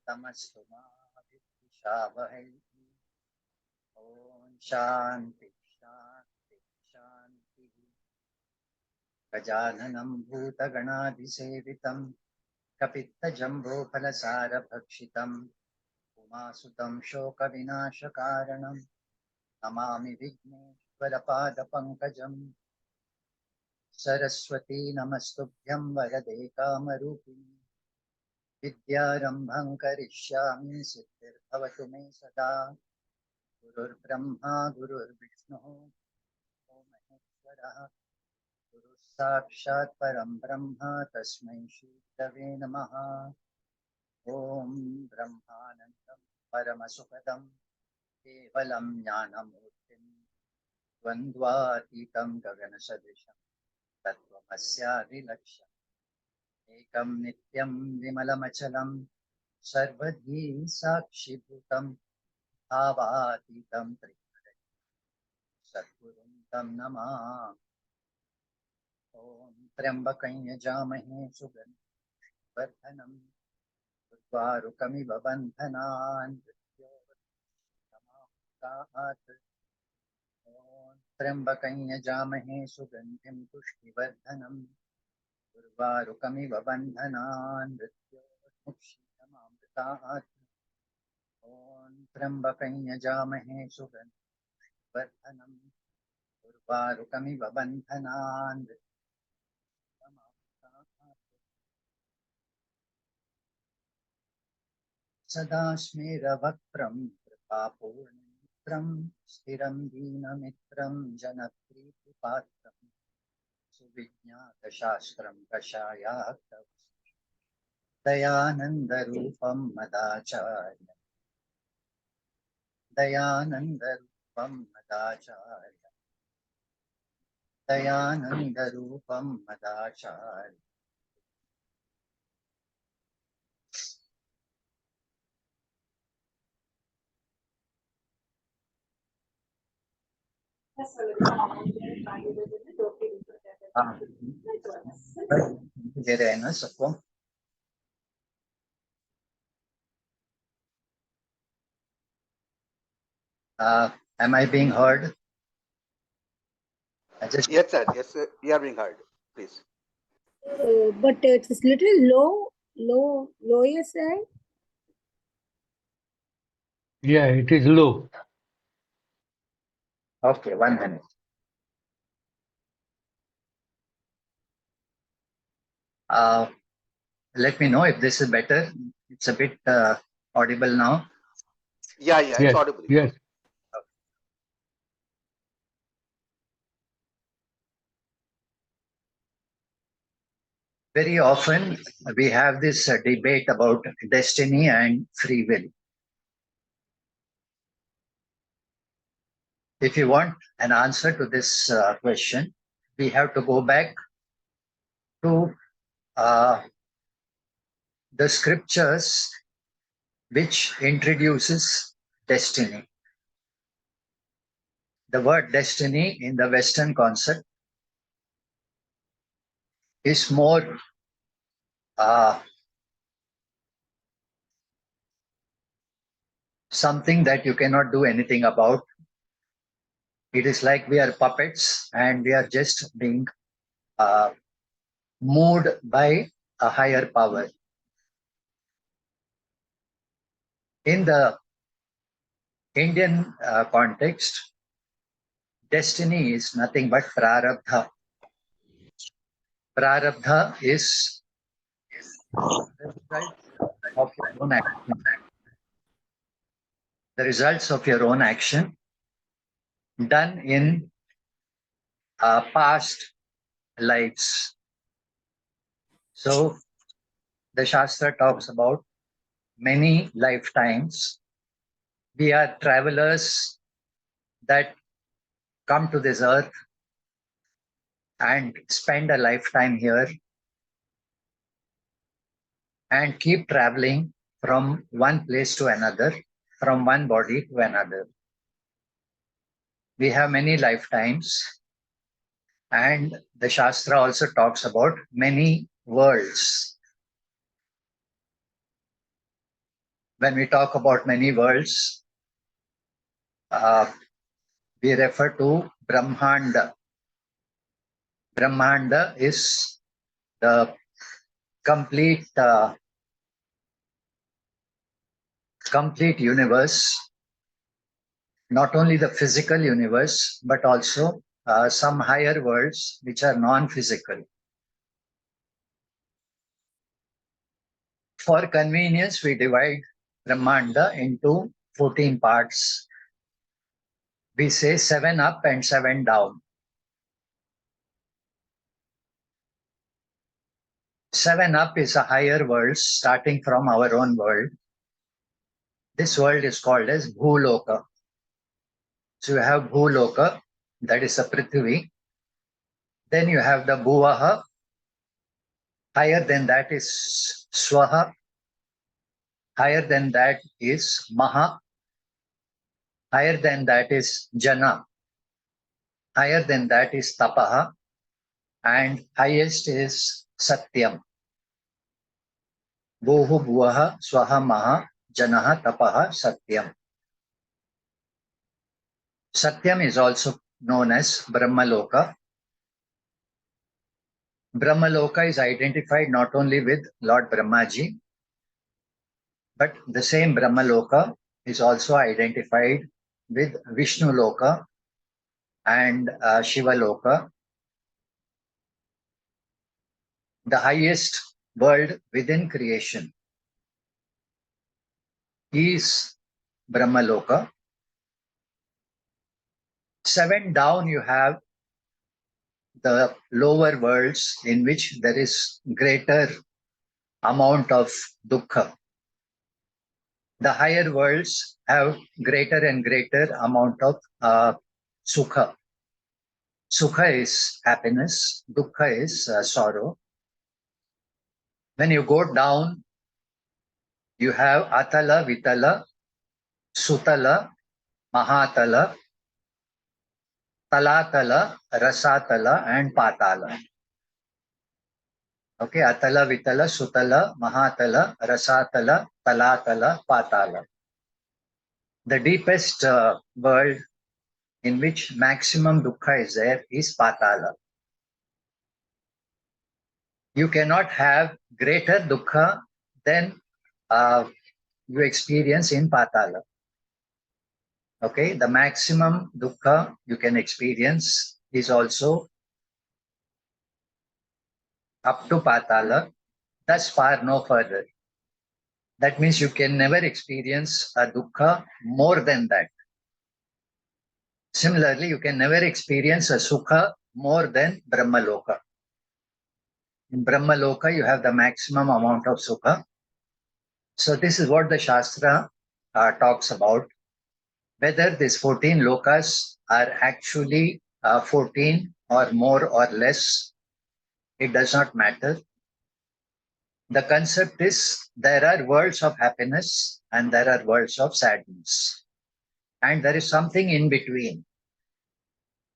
तमस्तु मा विद्विषावहै। ओम शांति शांति शांति। गजाननं भूतगणाधिसेवितं कपित्तजम्बोफलसारभक्षितम् उमासुतं शोकविनाशकारणं नमामि विघ्नेश्वरपादपङ्कजम्। सरस्वती नमस्तुभ्यं वरदे कामरूपिणि। विद्यारम्भं करिष्यामि सिद्धिर्भवतु मे सदा। गुरुर्ब्रह्मा गुरुर्विष्णुः गुरुर्देवो महेश्वरः। गुरुः साक्षात् परं ब्रह्म तस्मै श्रीगुरवे नमः। ॐ ब्रह्मानन्दं परमसुखदं केवलं ज्ञानमूर्तिं द्वन्द्वातीतं गगनसदृशं तत्त्वमस्यादिलक्ष्यम्। एकं नित्यं विमलमचलं सर्वधी साक्षिभूतं भावातीतं त्रिपुरं सद्गुरुं तं नमामि। ॐ त्र्यम्बकं यजामहे सुगन्धिवर्धनम् उर्वारुकमिव बन्धनान् मृत्योर्मुक्षीयमामृतात्। ॐ त्र्यम्बकं यजामहे सुगन्धिं पुष्टिवर्धनम् उर्वारुकमिव बन्धनान् मृत्योर्मुक्षीयमामृतात्। ॐ त्र्यम्बकं यजामहे सुगन्धिं पुष्टिवर्धनम् उर्वारुकमिव बन्धनान् मृत्योर्मुक्षीयमामृतात्। सदा स्मेरवक्त्रं कृपापूर्णमित्रं स्थिरं दीनमित्रं जनप्रीतिपात्रं सुविज्ञातशास्त्रं कषायाक्तवस्त्रं दयानन्दरूपं मदाचार्य दयानन्दरूपं मदाचार्य दयानन्दरूपं मदाचार्य। दे रहे हैं ना सबको? Am I being heard? Yes, sir. Yes, sir. You are being heard. Please. But it's little lower side. Yeah, it is low. Okay, 1 minute. Let me know if this is better. It's a bit audible now. Yeah, it's Yes, audible. yes. Very often we have this debate about destiny and free will. If you want an answer to this question, we have to go back to the scriptures which introduces destiny. The word destiny in the Western concept is more something that you cannot do anything about. It is like we are puppets and we are just being moved by a higher power. In the Indian context, destiny is nothing but prarabdha. Prarabdha is the results of your own action done in past lives. So the Shastra talks about many lifetimes. We are travelers that come to this earth and spend a lifetime here and keep traveling from one place to another, from one body to another. We have many lifetimes, and the Shastra also talks about many worlds. when we talk about many worlds, we refer to Brahmanda. Brahmanda is the complete universe, not only the physical universe, but also some higher worlds which are non-physical. For convenience, we divide Brahmanda into 14 parts. We say 7 up and 7 down. 7 up is a higher world starting from our own world. This world is called as Bhuloka. So you have Bhuloka, that is a Prithvi. Then you have the Bhuvaha. Higher than that is Swaha. Higher than that is Maha. Higher than that is Jana. Higher than that is Tapaha. And highest is Satyam. Bhuhu Bhuvaha Swaha Maha Janaha Tapaha Satyam. Satyam is also known as Brahmaloka. Brahmaloka is identified not only with Lord Brahmaji, but the same Brahmaloka is also identified with Vishnu Loka and Shiva Loka. The highest world within creation is Brahmaloka. 7 down you have the lower worlds in which there is greater amount of dukkha. The higher worlds have greater and greater amount of sukha. Sukha is happiness, dukkha is sorrow. When you go down, you have Atala, Vitala, Sutala, Mahatala, Talatala, Rasatala, and Patala. Okay, Atala, Vitala, Sutala, Mahatala, Rasatala, Talatala, Patala. The deepest world in which maximum dukkha is there is Patala. You cannot have greater dukkha than you experience in Patala. Okay, the maximum dukkha you can experience is also up to Patala, thus far no further. That means you can never experience a dukkha more than that. Similarly, you can never experience a sukha more than Brahmaloka. In Brahmaloka, you have the maximum amount of sukha. So this is what the Shastra talks about. Whether these 14 lokas are actually 14 or more or less, it does not matter. The concept is there are worlds of happiness and there are worlds of sadness. And there is something in between.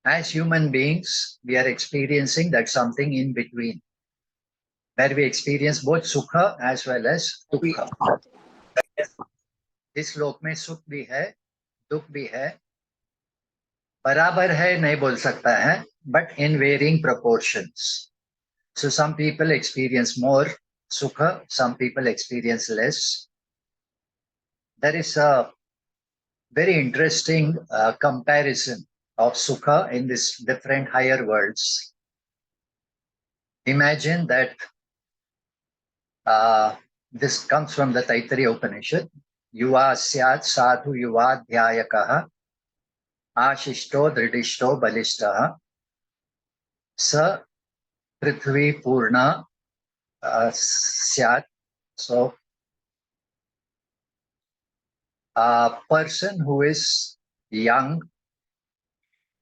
As human beings, we are experiencing that something in between, where we experience both sukha as well as dukkha. इस लोक में सुख भी है, दुख भी है, बराबर है नहीं बोल सकता है, but in varying proportions. So some people experience more sukha, some people experience less. There is a very interesting comparison of sukha in these different higher worlds. Imagine that this comes from the Taittiriya Upanishad. Yuva syat sadhu yuva dhyayakaha ashishto dridishto balishtaha sa prithvi purna syat. So a person who is young,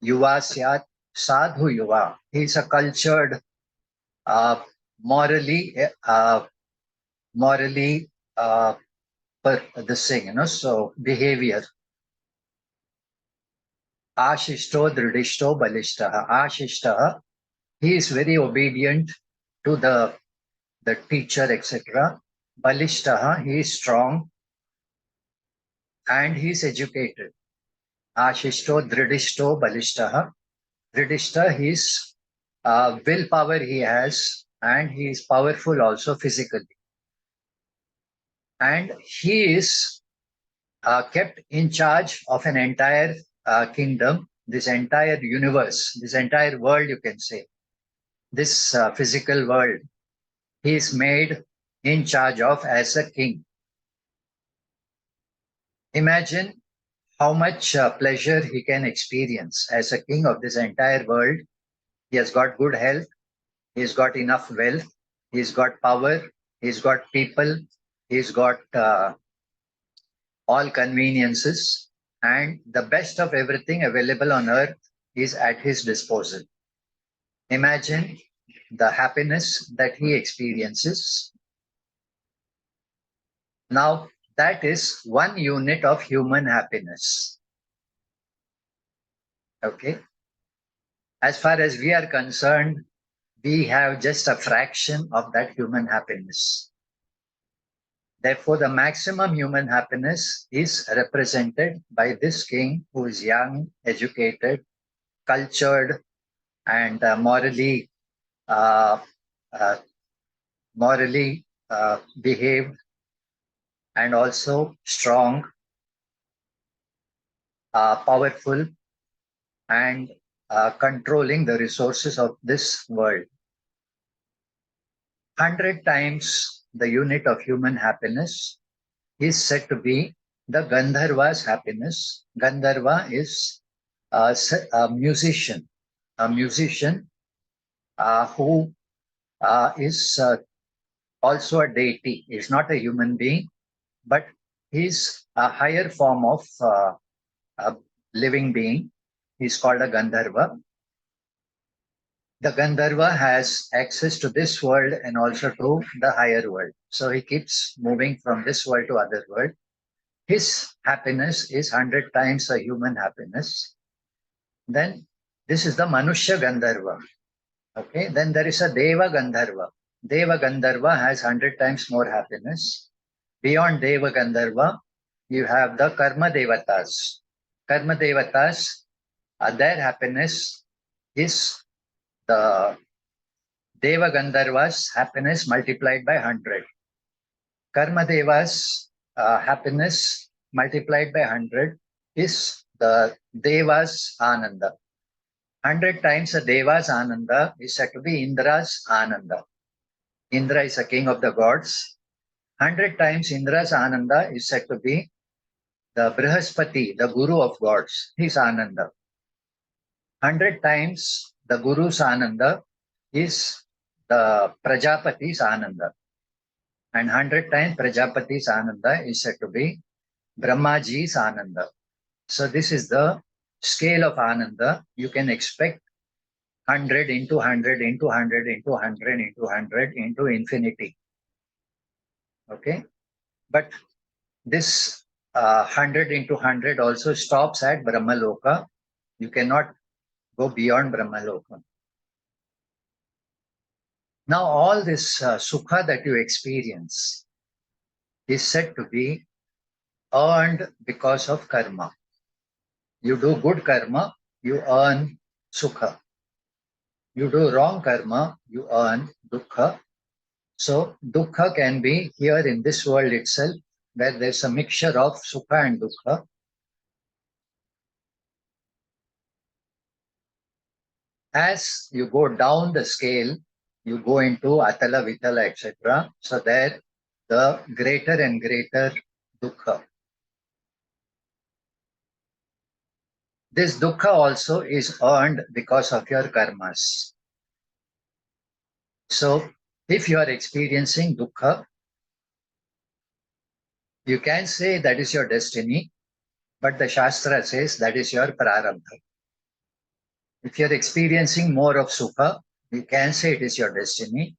yuva syat sadhu yuva, he's a cultured, morally this thing, so behavior. Ashishto dridishto balishtaha. Ashishtaha, he is very obedient to the teacher, etc. Balishtaha, he is strong. and he is educated. Ashishto Dridishto Balishtaha. Dridishta, his willpower he has, and he is powerful also physically. And he is kept in charge of an entire kingdom, this entire universe, this entire world, you can say, this physical world. He is made in charge of as a king. Imagine how much pleasure he can experience as a king of this entire world. He has got good health, he's got enough wealth, he's got power, he's got people, he's got all conveniences, and the best of everything available on earth is at his disposal. Imagine the happiness that he experiences. Now, that is one unit of human happiness. Okay? As far as we are concerned, we have just a fraction of that human happiness. Therefore, the maximum human happiness is represented by this king who is young, educated, cultured, and morally behaved, and also strong, powerful, and controlling the resources of this world. 100 times the unit of human happiness is said to be the Gandharva's happiness. Gandharva is a musician who is also a deity. He's not a human being, but he's a higher form of a living being. He's called a Gandharva. The Gandharva has access to this world and also to the higher world. So he keeps moving from this world to other world. His happiness is 100 times a human happiness. Then this is the Manushya Gandharva. Okay, then there is a Deva Gandharva. Deva Gandharva has 100 times more happiness. Beyond Deva Gandharva, you have the Karma Devatas. Karma Devatas, their happiness is the Deva Gandharva's happiness multiplied by 100. Karma Deva's happiness multiplied by 100 is the Deva's Ananda. 100 times a Deva's Ananda is said to be Indra's Ananda. Indra is a king of the gods. 100 times Indra's Ananda is said to be the Brihaspati, the guru of gods, his Ananda. 100 times the Guru's Ananda is the Prajapati's Ananda. And 100 times Prajapati's Ananda is said to be Brahmaji's Ananda. So this is the scale of Ananda. You can expect 100 into 100 into 100 into 100 into 100 into infinity. Okay? But this 100 into 100 also stops at Brahmaloka. You cannot go beyond Brahmaloka. Now, all this sukha that you experience is said to be earned because of karma. You do good karma, you earn sukha. You do wrong karma, you earn dukkha. So, dukkha can be here in this world itself, where there's a mixture of sukha and dukkha. As you go down the scale, you go into Atala, Vitala, etc. So there, the greater and greater dukkha. This dukkha also is earned because of your karmas. So if you are experiencing dukkha, you can say that is your destiny, but the Shastra says that is your prarabdha. If you're experiencing more of sukha, you can say it is your destiny,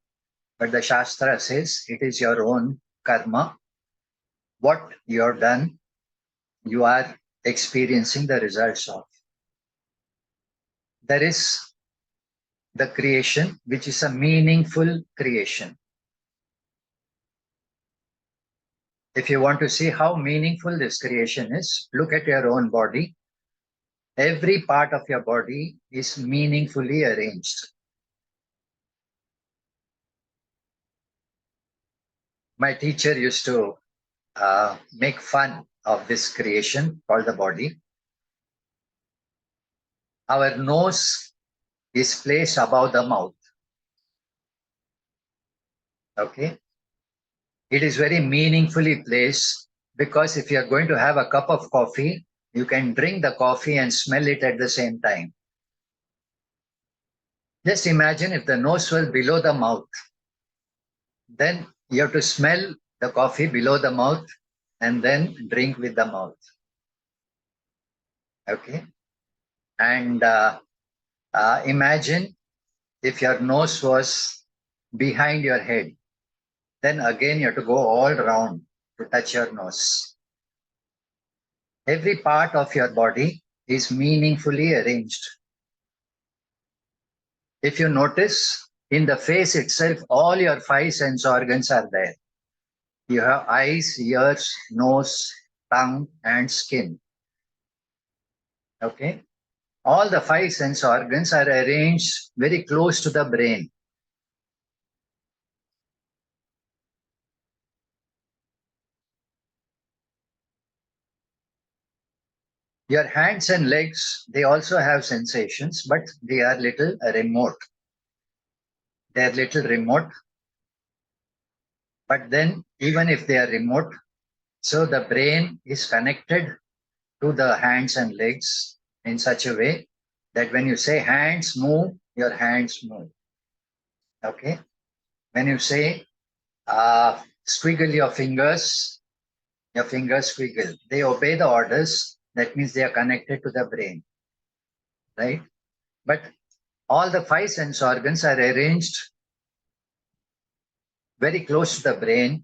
but the Shastra says it is your own karma. What you've done, you are experiencing the results of. There is the creation, which is a meaningful creation. If you want to see how meaningful this creation is, look at your own body. Every part of your body is meaningfully arranged. My teacher used to make fun of this creation called the body. Our nose is placed above the mouth. Okay. It is very meaningfully placed because if you are going to have a cup of coffee, you can drink the coffee and smell it at the same time. Just imagine if the nose was below the mouth, then you have to smell the coffee below the mouth and then drink with the mouth. Okay. And imagine if your nose was behind your head, then again you have to go all around to touch your nose. Every part of your body is meaningfully arranged. If you notice, in the face itself, all your five sense organs are there. You have eyes, ears, nose, tongue, and skin. Okay? All the five sense organs are arranged very close to the brain. Your hands and legs, they also have sensations, but they are little remote. They are little remote. But then, even if they are remote, so the brain is connected to the hands and legs in such a way that when you say hands move, your hands move. Okay? When you say squiggle your fingers squiggle. They obey the orders. That means they are connected to the brain. Right? But all the five sense organs are arranged very close to the brain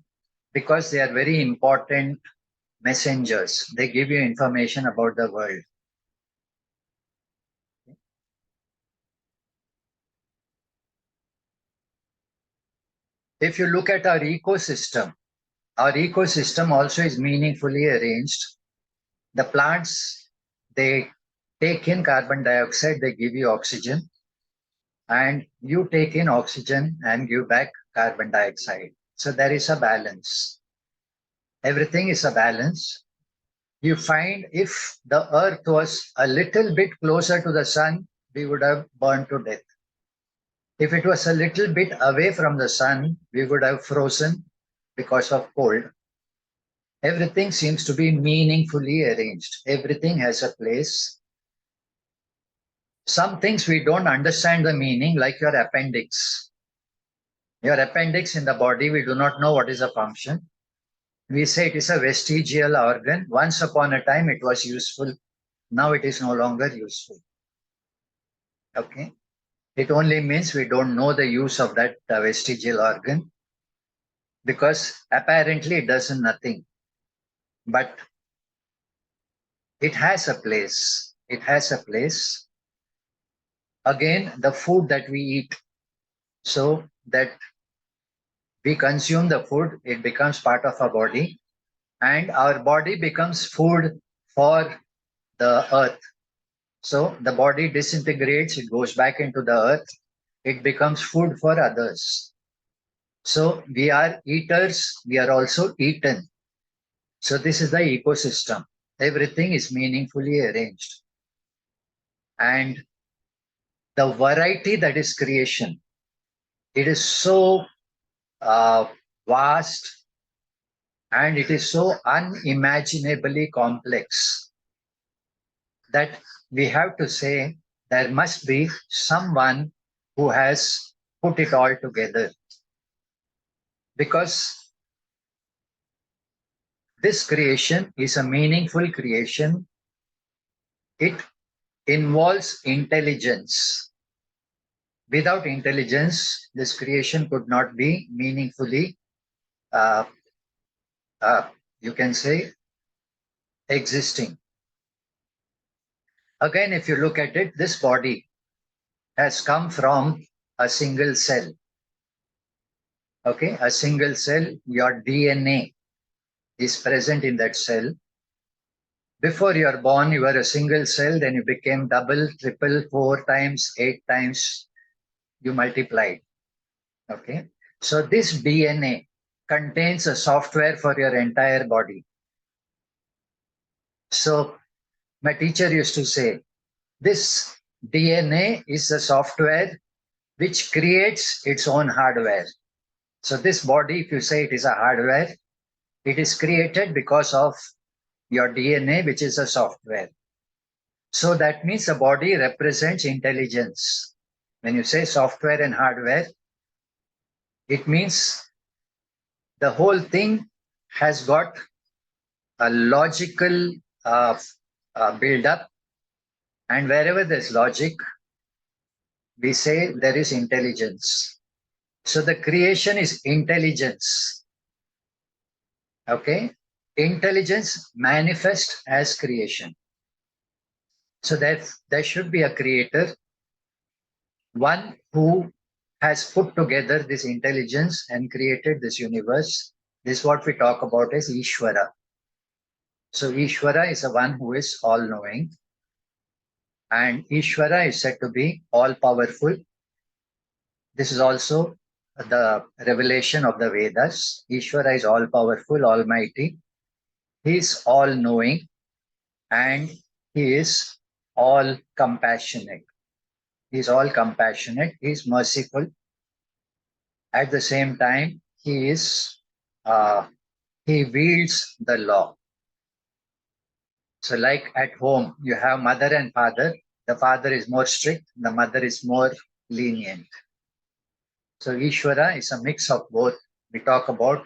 because they are very important messengers. They give you information about the world. If you look at our ecosystem also is meaningfully arranged. The plants, they take in carbon dioxide, they give you oxygen, and you take in oxygen and give back carbon dioxide. So there is a balance. Everything is a balance. You find if the earth was a little bit closer to the sun, we would have burned to death. If it was a little bit away from the sun, we would have frozen because of cold. Everything seems to be meaningfully arranged. Everything has a place. Some things we don't understand the meaning, like your appendix. Your appendix in the body, we do not know what is the function. We say it is a vestigial organ. Once upon a time, it was useful. Now it is no longer useful. Okay. It only means we don't know the use of that vestigial organ because apparently it does nothing. But it has a place. It has a place. Again, the food that we eat, so that we consume the food, it becomes part of our body, and our body becomes food for the earth. So the body disintegrates, it goes back into the earth, it becomes food for others. So we are eaters, we are also eaten. So this is the ecosystem. Everything is meaningfully arranged. And the variety that is creation, it is so vast and it is so unimaginably complex that we have to say there must be someone who has put it all together. Because this creation is a meaningful creation. It involves intelligence. Without intelligence, this creation could not be meaningfully, you can say, existing. Again, if you look at it, this body has come from a single cell. Okay, a single cell, your DNA. is present in that cell. Before you are born, you were a single cell, then you became double, triple, 4 times, 8 times, you multiplied. Okay. So this DNA contains a software for your entire body. So my teacher used to say, this DNA is the software which creates its own hardware. So this body, if you say it is a hardware, it is created because of your DNA, which is a software. So that means the body represents intelligence. When you say software and hardware, it means the whole thing has got a logical build up, and wherever there's logic, we say there is intelligence. So the creation is intelligence. Okay? Intelligence manifests as creation. So there should be a creator, one who has put together this intelligence and created this universe. This is what we talk about as Ishvara. So Ishvara is the one who is all-knowing, and Ishvara is said to be all-powerful. This is also the revelation of the Vedas. Ishvara is all-powerful, almighty. He is all-knowing, and he is all-compassionate. He is all-compassionate. He is merciful. At the same time, he wields the law. So like at home, you have mother and father. The father is more strict, the mother is more lenient. So Ishvara is a mix of both. We talk about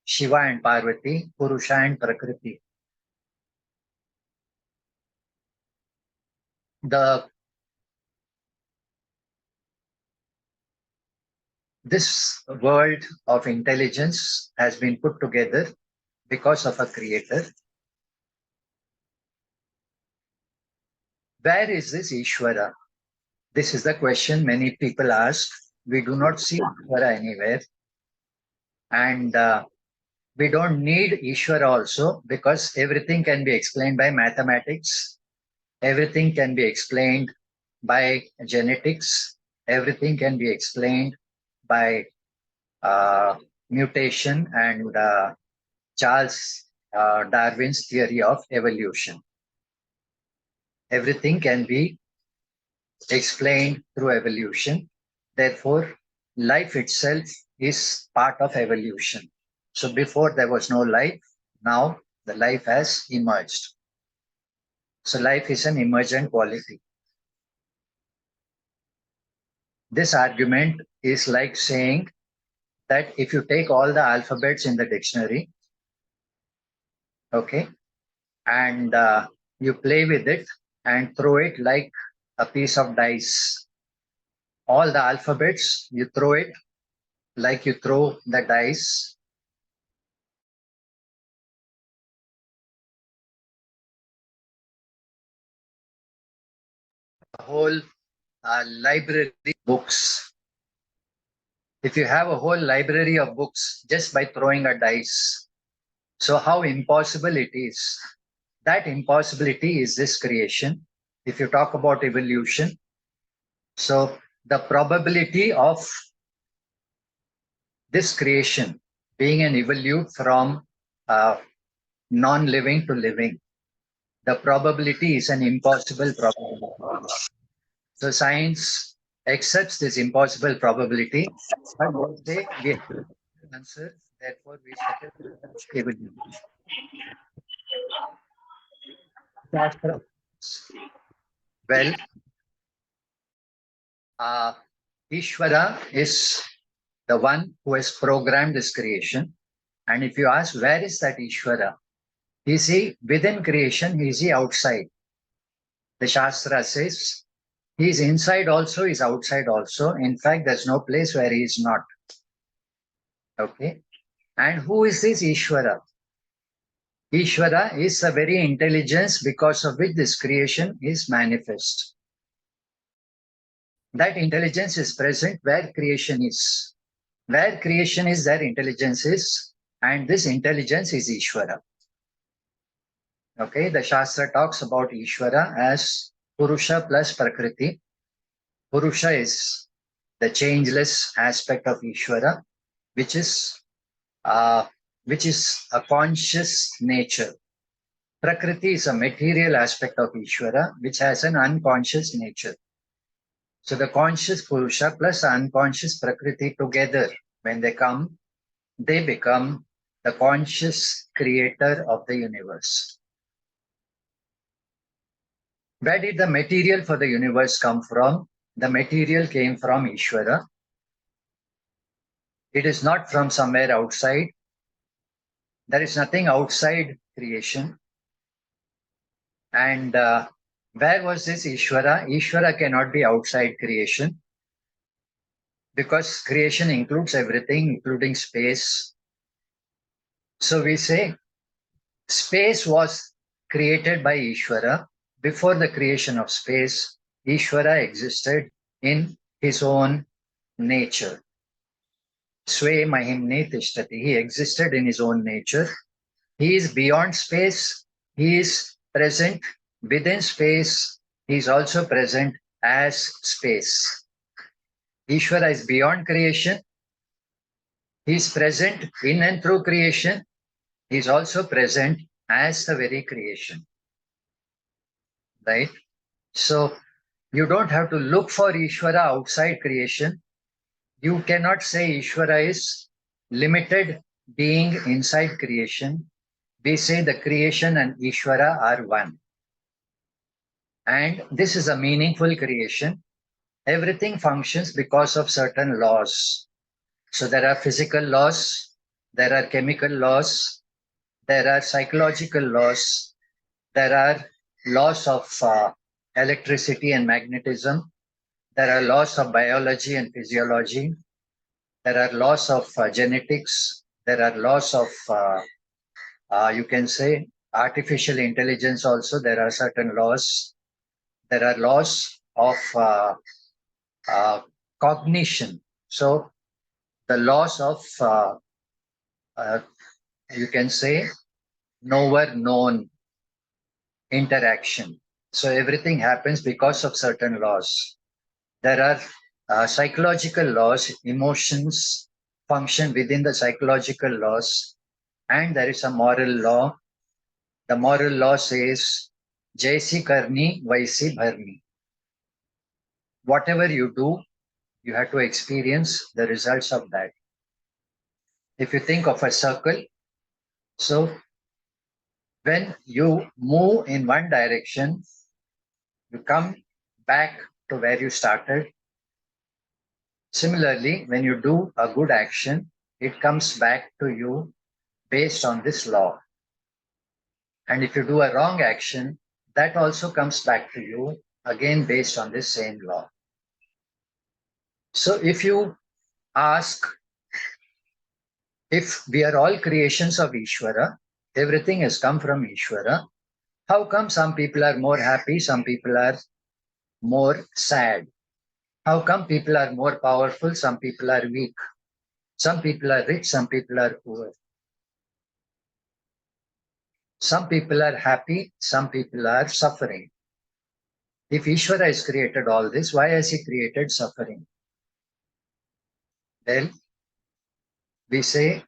Shiva and Parvati, Purusha and Prakriti. This world of intelligence has been put together because of a creator. Where is this Ishvara? This is the question many people ask. We do not see Ishvara anywhere. And we don't need Ishvara also, because everything can be explained by mathematics. Everything can be explained by genetics. Everything can be explained by mutation and Charles Darwin's theory of evolution. Everything can be explained through evolution. Therefore, life itself is part of evolution. So before there was no life, now the life has emerged. So life is an emergent quality. This argument is like saying that if you take all the alphabets in the dictionary, okay, and you play with it and throw it like a piece of dice. All the alphabets, you throw it like you throw the dice. A whole library of books. If you have a whole library of books just by throwing a dice, so how impossible it is. That impossibility is this creation. If you talk about evolution, so the probability of this creation being an evolute from non-living to living, the probability is an impossible probability. So science accepts this impossible probability, but they say we have an answer, therefore we settle evolution. Well, Ishvara is the one who has programmed this creation. And if you ask, where is that Ishvara? Is he within creation? Is he outside? The Shastra says he is inside also, he is outside also. In fact, there's no place where he is not. Okay. And who is this Ishvara? Ishvara is the very intelligence because of which this creation is manifest. That intelligence is present where creation is. Where creation is, there intelligence is. and this intelligence is Ishvara. Okay, the Shastra talks about Ishvara as Purusha plus Prakriti. Purusha is the changeless aspect of Ishvara, which is a conscious nature. Prakriti is a material aspect of Ishvara, which has an unconscious nature. So the conscious Purusha plus unconscious Prakriti together, when they come, they become the conscious creator of the universe. Where did the material for the universe come from? The material came from Ishvara. It is not from somewhere outside. There is nothing outside creation. And where was this Ishvara? Ishvara cannot be outside creation because creation includes everything, including space. So we say space was created by Ishvara. Before the creation of space, Ishvara existed in his own nature. Swe Mahimne Tishtati. He existed in his own nature. He is beyond space. He is present within space. He is also present as space. Ishvara is beyond creation. He is present in and through creation. He is also present as the very creation. Right? So you don't have to look for Ishvara outside creation. You cannot say Ishvara is limited being inside creation. We say the creation and Ishvara are one. And this is a meaningful creation. Everything functions because of certain laws. So there are physical laws, there are chemical laws, there are psychological laws, there are laws of electricity and magnetism, there are laws of biology and physiology, there are laws of genetics, there are laws of, you can say, artificial intelligence also, there are certain laws. There are laws of cognition. So the laws of, you can say, knower known interaction. So everything happens because of certain laws. There are psychological laws, emotions function within the psychological laws, and there is a moral law. The moral law says, Jaisi karni, vaisi bharni. Whatever you do, you have to experience the results of that. If you think of a circle, so when you move in one direction, you come back to where you started. Similarly, when you do a good action, it comes back to you based on this law. And if you do a wrong action, that also comes back to you again based on this same law. So if you ask, if we are all creations of Ishvara, everything has come from Ishvara, how come some people are more happy, some people are more sad? How come people are more powerful, some people are weak? Some people are rich, some people are poor. Some people are happy, some people are suffering. If Ishvara has created all this, why has he created suffering? Well, we say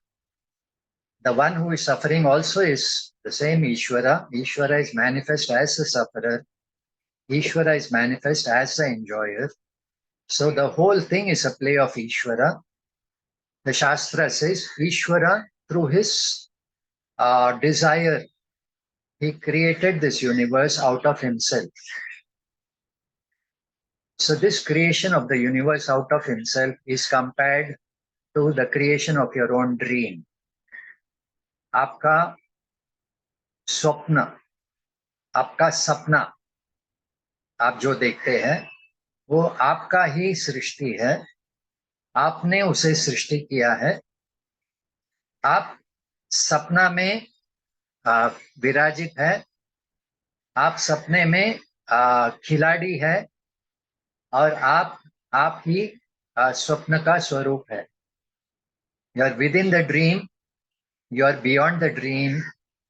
the one who is suffering also is the same Ishvara. Ishvara is manifest as the sufferer. Ishvara is manifest as the enjoyer. So the whole thing is a play of Ishvara. The Shastra says Ishvara, through his desire, he created this universe out of himself. So this creation of the universe out of himself is compared to the creation of your own dream. आपका स्वप्न, आपका सपना, आप जो देखते हैं वो आपका ही सृष्टि है. आपने उसे सृष्टि किया है. आप सपना में विराजित है. आप सपने में खिलाड़ी है और आप ही स्वप्न का स्वरूप है. You are within the dream You are beyond the dream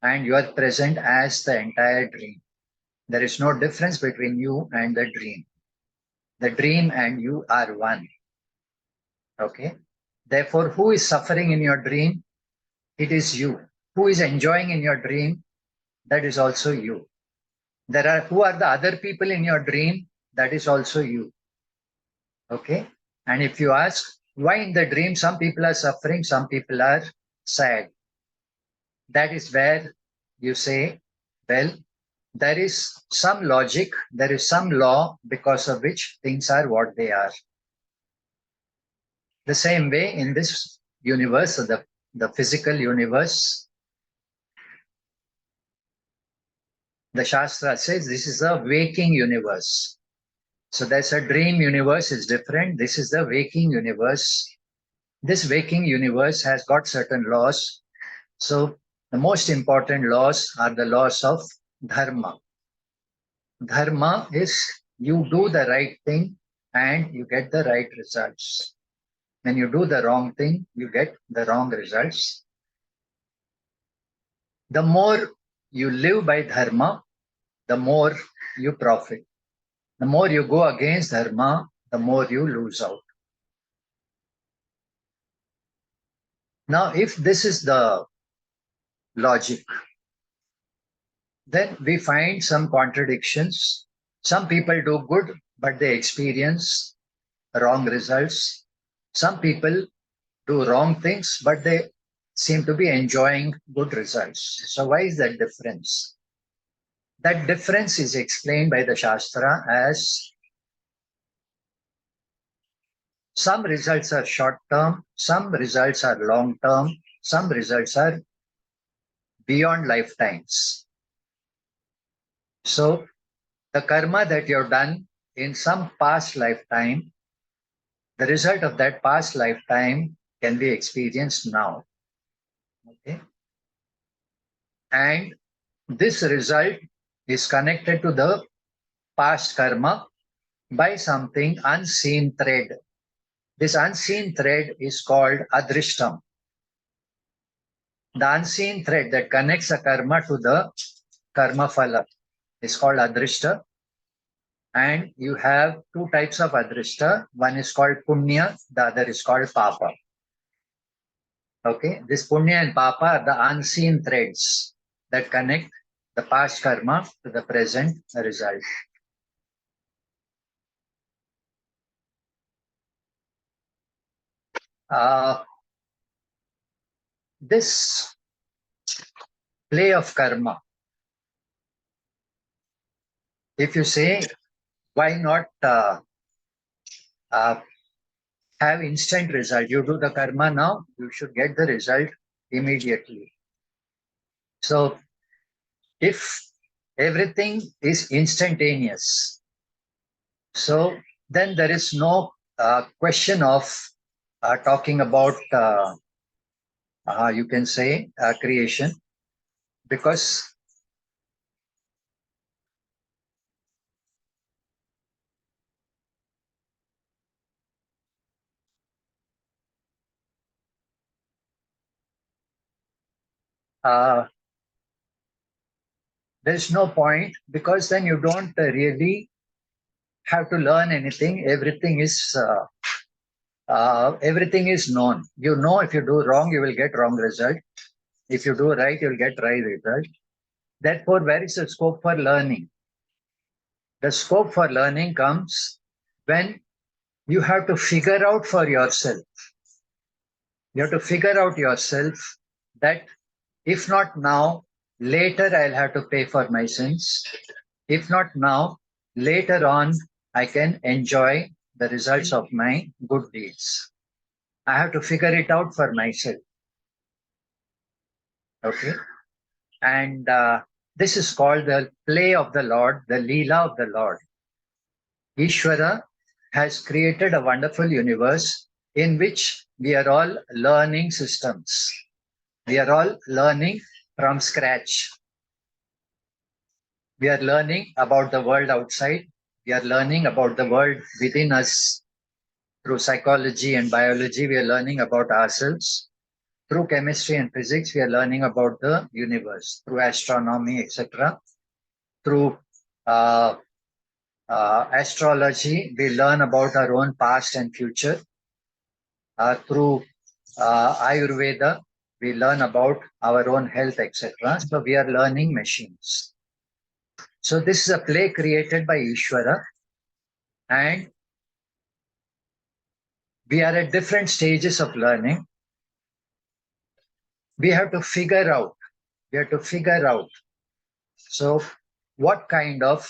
and you are present as the entire dream. There is no difference between you and the dream. The dream and you are one. Okay? Therefore, who is suffering in your dream? It is you. Who is enjoying in your dream? That is also you. Who are the other people in your dream? That is also you. Okay? And if you ask, why in the dream some people are suffering, some people are sad? That is where you say, well, there is some logic, there is some law because of which things are what they are. The same way in this universe, the physical universe, the Shastra says this is a waking universe. So there's a dream universe is different. This is the waking universe. This waking universe has got certain laws. So the most important laws are the laws of dharma. Dharma is you do the right thing and you get the right results. When you do the wrong thing, you get the wrong results. The more you live by dharma, the more you profit. The more you go against dharma, the more you lose out. Now, if this is the logic, then we find some contradictions. Some people do good, but they experience wrong results. Some people do wrong things, but they seem to be enjoying good results. So why is that difference? That difference is explained by the Shastra as some results are short term, some results are long term, some results are beyond lifetimes. So the karma that you've done in some past lifetime, the result of that past lifetime can be experienced now. Okay? And this result is connected to the past karma by something unseen thread. This unseen thread is called adrishtam. The unseen thread that connects a karma to the karma phala is called adrishta. And you have two types of adrishta. One is called punya, the other is called papa. Okay, this punya and papa are the unseen threads that connect the past karma to the present result. This play of karma, if you say, why not have instant result? You do the karma now, you should get the result immediately. So if everything is instantaneous, so then there is no question of talking about, you can say, creation, because there is no point, because then you don't really have to learn anything. Everything is known. You know, if you do wrong, you will get wrong result. If you do right, you will get right result. Therefore, where is the scope for learning? The scope for learning comes when you have to figure out for yourself. You have to figure out yourself that if not now, later I'll have to pay for my sins. If not now, later on, I can enjoy the results of my good deeds. I have to figure it out for myself. Okay? And this is called the play of the Lord, the Leela of the Lord. Ishvara has created a wonderful universe in which we are all learning systems. We are all learning from scratch. We are learning about the world outside. We are learning about the world within us. Through psychology and biology, we are learning about ourselves. Through chemistry and physics, we are learning about the universe. Through astronomy, etc. Through astrology, we learn about our own past and future. Through Ayurveda, we learn about our own health, etc. So we are learning machines. So this is a play created by Ishvara, and we are at different stages of learning. We have to figure out. So what kind of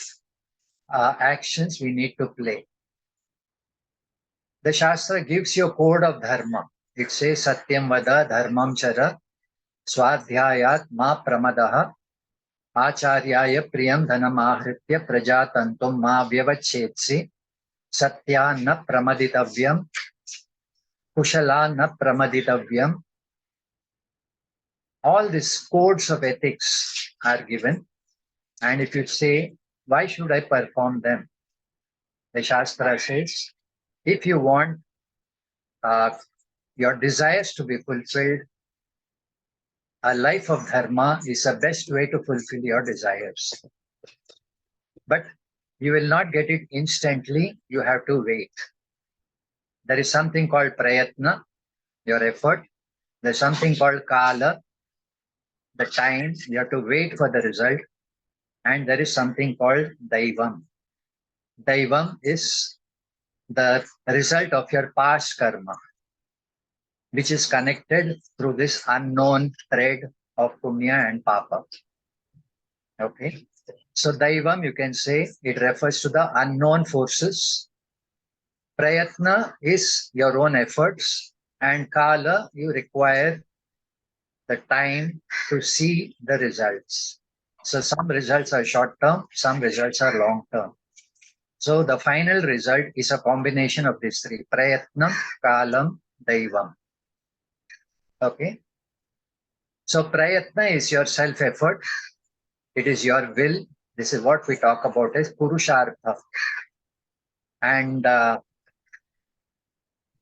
actions we need to play. The Shastra gives you a code of dharma. It says Satyam Vada Dharmam Chara Swadhyayat Ma Pramadaha Acharyaya Priyam Dhanamahritya Prajatantum Ma Vyavachetsi Satya Na Pramaditavyam Kushala Na Pramaditavyam. All these codes of ethics are given. And if you say, why should I perform them? The Shastra says, if you want your desires to be fulfilled, a life of dharma is the best way to fulfill your desires. But you will not get it instantly. You have to wait. There is something called prayatna, your effort. There's something called kala, the time. You have to wait for the result. And there is something called daivam. Daivam is the result of your past karma, which is connected through this unknown thread of punya and papa. Okay. So daivam, you can say, it refers to the unknown forces. Prayatna is your own efforts, and kala, you require the time to see the results. So some results are short term, some results are long term. So the final result is a combination of these three: prayatnam, kalam, daivam. Okay. So prayatna is your self-effort. It is your will. This is what we talk about as purushartha. And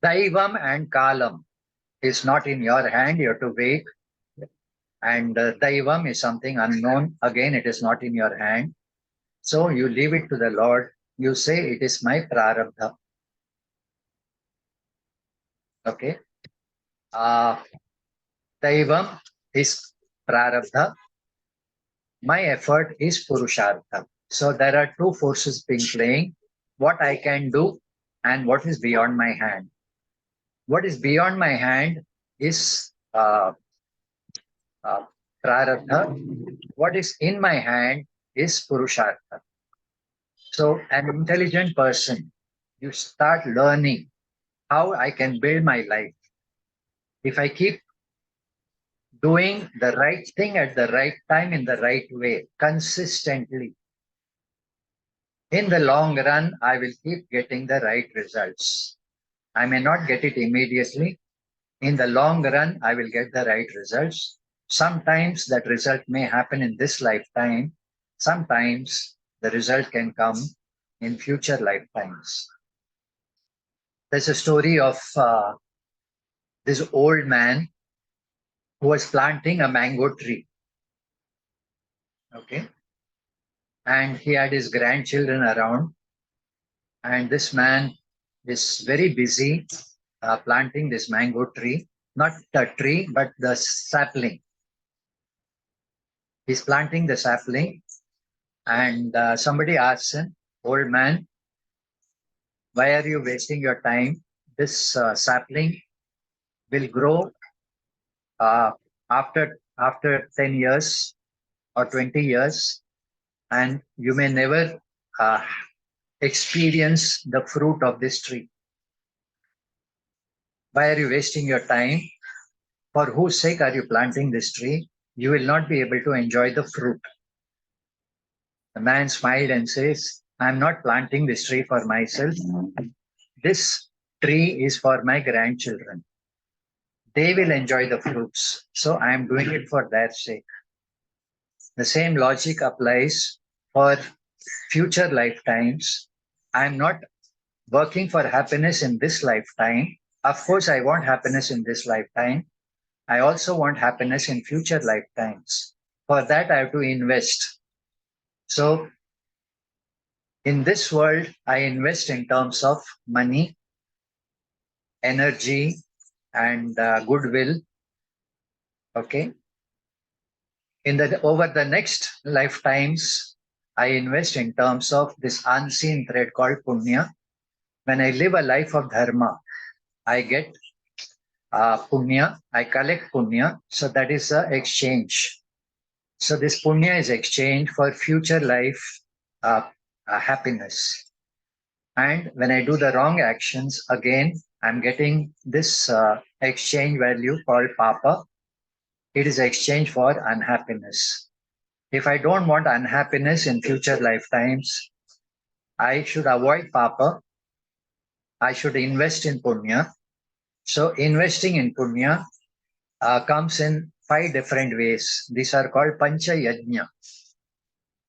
daivam and kalam is not in your hand. You have to wait. And daivam is something unknown. Again, it is not in your hand. So you leave it to the Lord. You say, it is my prarabdha. Okay. Daivam is prarabdha. My effort is purushartha. So there are two forces being playing: what I can do and what is beyond my hand. What is beyond my hand is prarabdha. What is in my hand is purushartha. So an intelligent person, you start learning how I can build my life. If I keep doing the right thing at the right time in the right way, consistently, in the long run, I will keep getting the right results. I may not get it immediately. In the long run, I will get the right results. Sometimes that result may happen in this lifetime. Sometimes the result can come in future lifetimes. There's a story of this old man who was planting a mango tree. Okay. And he had his grandchildren around. And this man is very busy planting this mango tree, not the tree, but the sapling. He's planting the sapling, and somebody asks him, old man, why are you wasting your time? This sapling will grow after 10 years or 20 years, and you may never experience the fruit of this tree. Why are you wasting your time? For whose sake are you planting this tree? You will not be able to enjoy the fruit. The man smiled and says, I'm not planting this tree for myself. This tree is for my grandchildren. They will enjoy the fruits. So I am doing it for their sake. The same logic applies for future lifetimes. I am not working for happiness in this lifetime. Of course, I want happiness in this lifetime. I also want happiness in future lifetimes. For that, I have to invest. So in this world, I invest in terms of money, energy, and goodwill. Okay. Over the next lifetimes, I invest in terms of this unseen thread called punya. When I live a life of dharma, I get punya, I collect punya. So that is the exchange. So this punya is exchange for future life happiness. And when I do the wrong actions, again, I'm getting this exchange value called papa. It is exchange for unhappiness. If I don't want unhappiness in future lifetimes, I should avoid papa. I should invest in punya. So investing in punya comes in 5 different ways. These are called pancha yajna.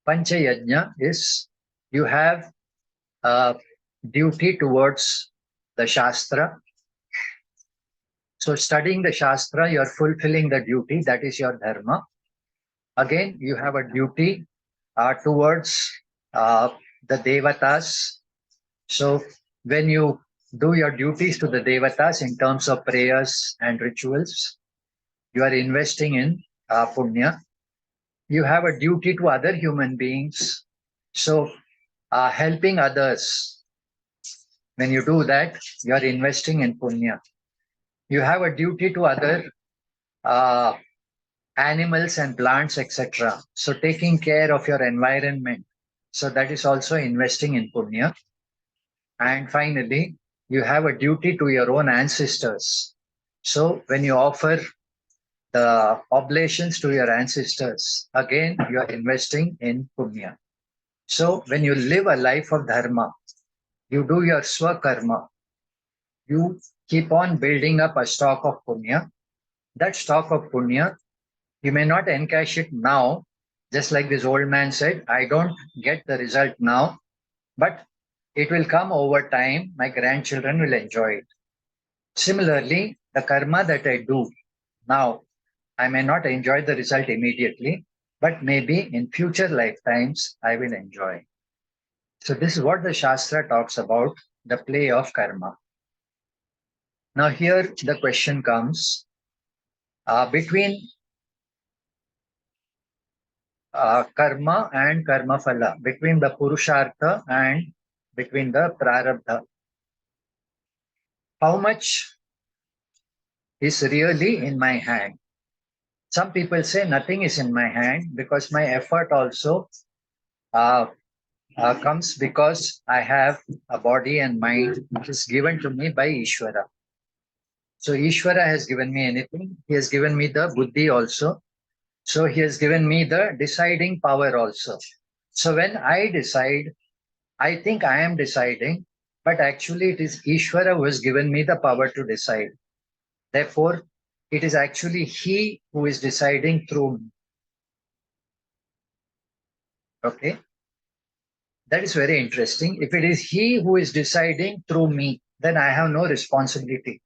Pancha yajna is you have a duty towards the shastra. So studying the shastra, you're fulfilling the duty. That is your dharma. Again, you have a duty towards the devatas. So when you do your duties to the devatas in terms of prayers and rituals, you are investing in punya. You have a duty to other human beings. So helping others, when you do that, you are investing in punya. You have a duty to other animals and plants, etc. So taking care of your environment. So that is also investing in punya. And finally, you have a duty to your own ancestors. So when you offer the oblations to your ancestors, again, you are investing in punya. So when you live a life of dharma, you do your swakarma, you keep on building up a stock of punya. That stock of punya, you may not encash it now, just like this old man said, I don't get the result now, but it will come over time. My grandchildren will enjoy it. Similarly, the karma that I do now, I may not enjoy the result immediately, but maybe in future lifetimes I will enjoy. So this is what the Shastra talks about, the play of karma. Now here the question comes, between karma and karma phala, between the purushartha and between the prarabdha, how much is really in my hand? Some people say nothing is in my hand because my effort also comes because I have a body and mind which is given to me by Ishvara. So Ishvara has given me anything. He has given me the buddhi also. So he has given me the deciding power also. So when I decide, I think I am deciding, but actually it is Ishvara who has given me the power to decide. Therefore, it is actually he who is deciding through me. Okay. That is very interesting. If it is he who is deciding through me, then I have no responsibility.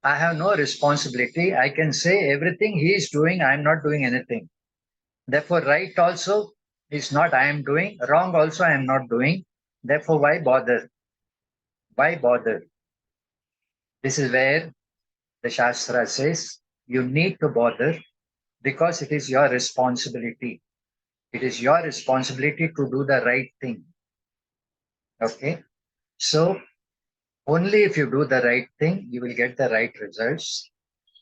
I have no responsibility. I can say everything he is doing, I am not doing anything. Therefore, right also is not I am doing, wrong also I am not doing. Therefore, why bother? Why bother? This is where the Shastra says you need to bother because it is your responsibility. It is your responsibility to do the right thing. Okay? So, only if you do the right thing, you will get the right results.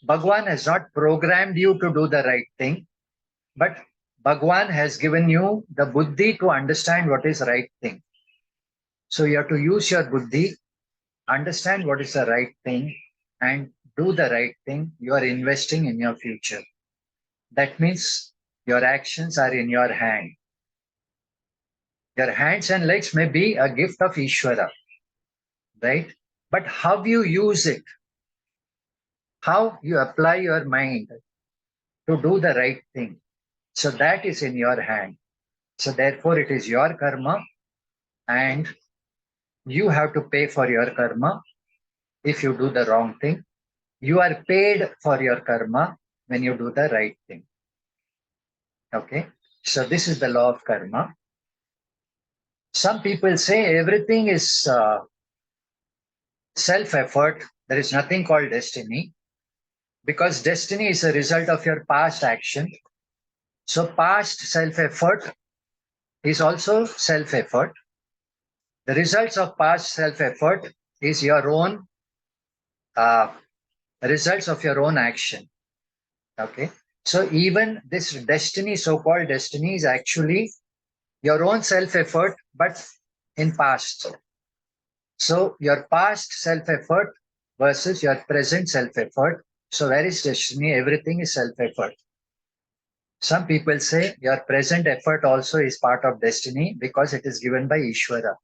Bhagwan has not programmed you to do the right thing, but Bhagwan has given you the buddhi to understand what is right thing. So you have to use your buddhi, understand what is the right thing, and do the right thing. You are investing in your future. That means your actions are in your hand. Your hands and legs may be a gift of Ishvara, right? But how you use it, how you apply your mind to do the right thing, so that is in your hand. So therefore it is your karma and you have to pay for your karma if you do the wrong thing. You are paid for your karma when you do the right thing. Okay, so this is the law of karma. Some people say everything is self-effort. There is nothing called destiny, because destiny is a result of your past action. So past self-effort is also self-effort. The results of past self-effort is your own results of your own action. Okay, so even this destiny, so-called destiny, is actually your own self-effort, but in past. So your past self-effort versus your present self-effort. So where is destiny? Everything is self-effort. Some people say your present effort also is part of destiny because it is given by Ishvara.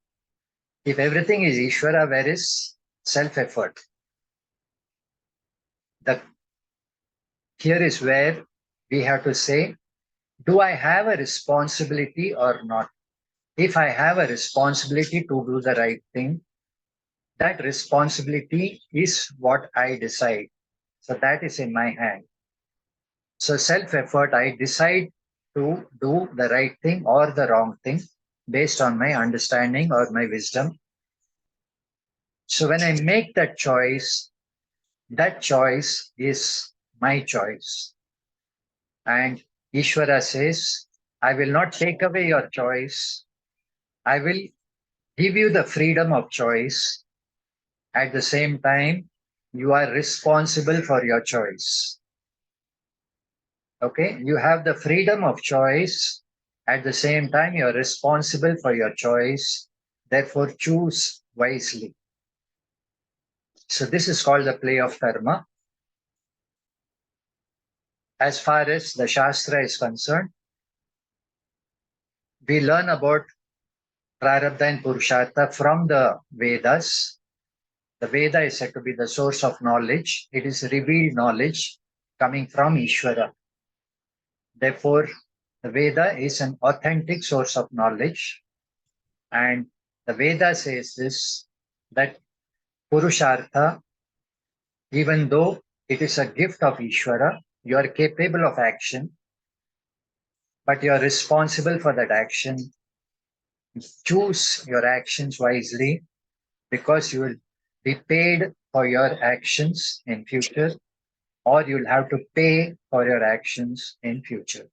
If everything is Ishvara, where is self-effort? Here is where we have to say, do I have a responsibility or not? If I have a responsibility to do the right thing, that responsibility is what I decide. So that is in my hand. So self-effort, I decide to do the right thing or the wrong thing based on my understanding or my wisdom. So when I make that choice is my choice. And Ishvara says, I will not take away your choice. I will give you the freedom of choice. At the same time, you are responsible for your choice. Okay, you have the freedom of choice. At the same time, you are responsible for your choice. Therefore, choose wisely. So this is called the play of karma. As far as the Shastra is concerned, we learn about Prarabdha and Purushartha from the Vedas. The Veda is said to be the source of knowledge. It is revealed knowledge coming from Ishvara. Therefore, the Veda is an authentic source of knowledge. And the Veda says this, that Purushartha, even though it is a gift of Ishvara, you are capable of action, but you are responsible for that action. Choose your actions wisely, because you will be paid for your actions in future, or you'll have to pay for your actions in future.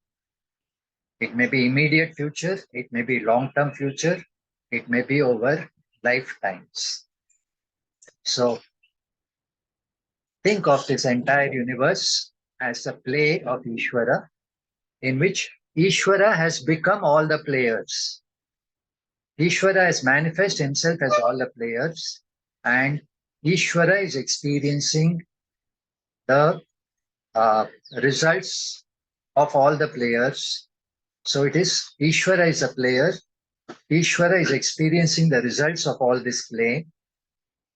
It may be immediate future, it may be long-term future, it may be over lifetimes. So think of this entire universe as a play of Ishvara, in which Ishvara has become all the players. Ishvara has manifested himself as all the players, and Ishvara is experiencing the results of all the players. So it is Ishvara is a player. Ishvara is experiencing the results of all this play.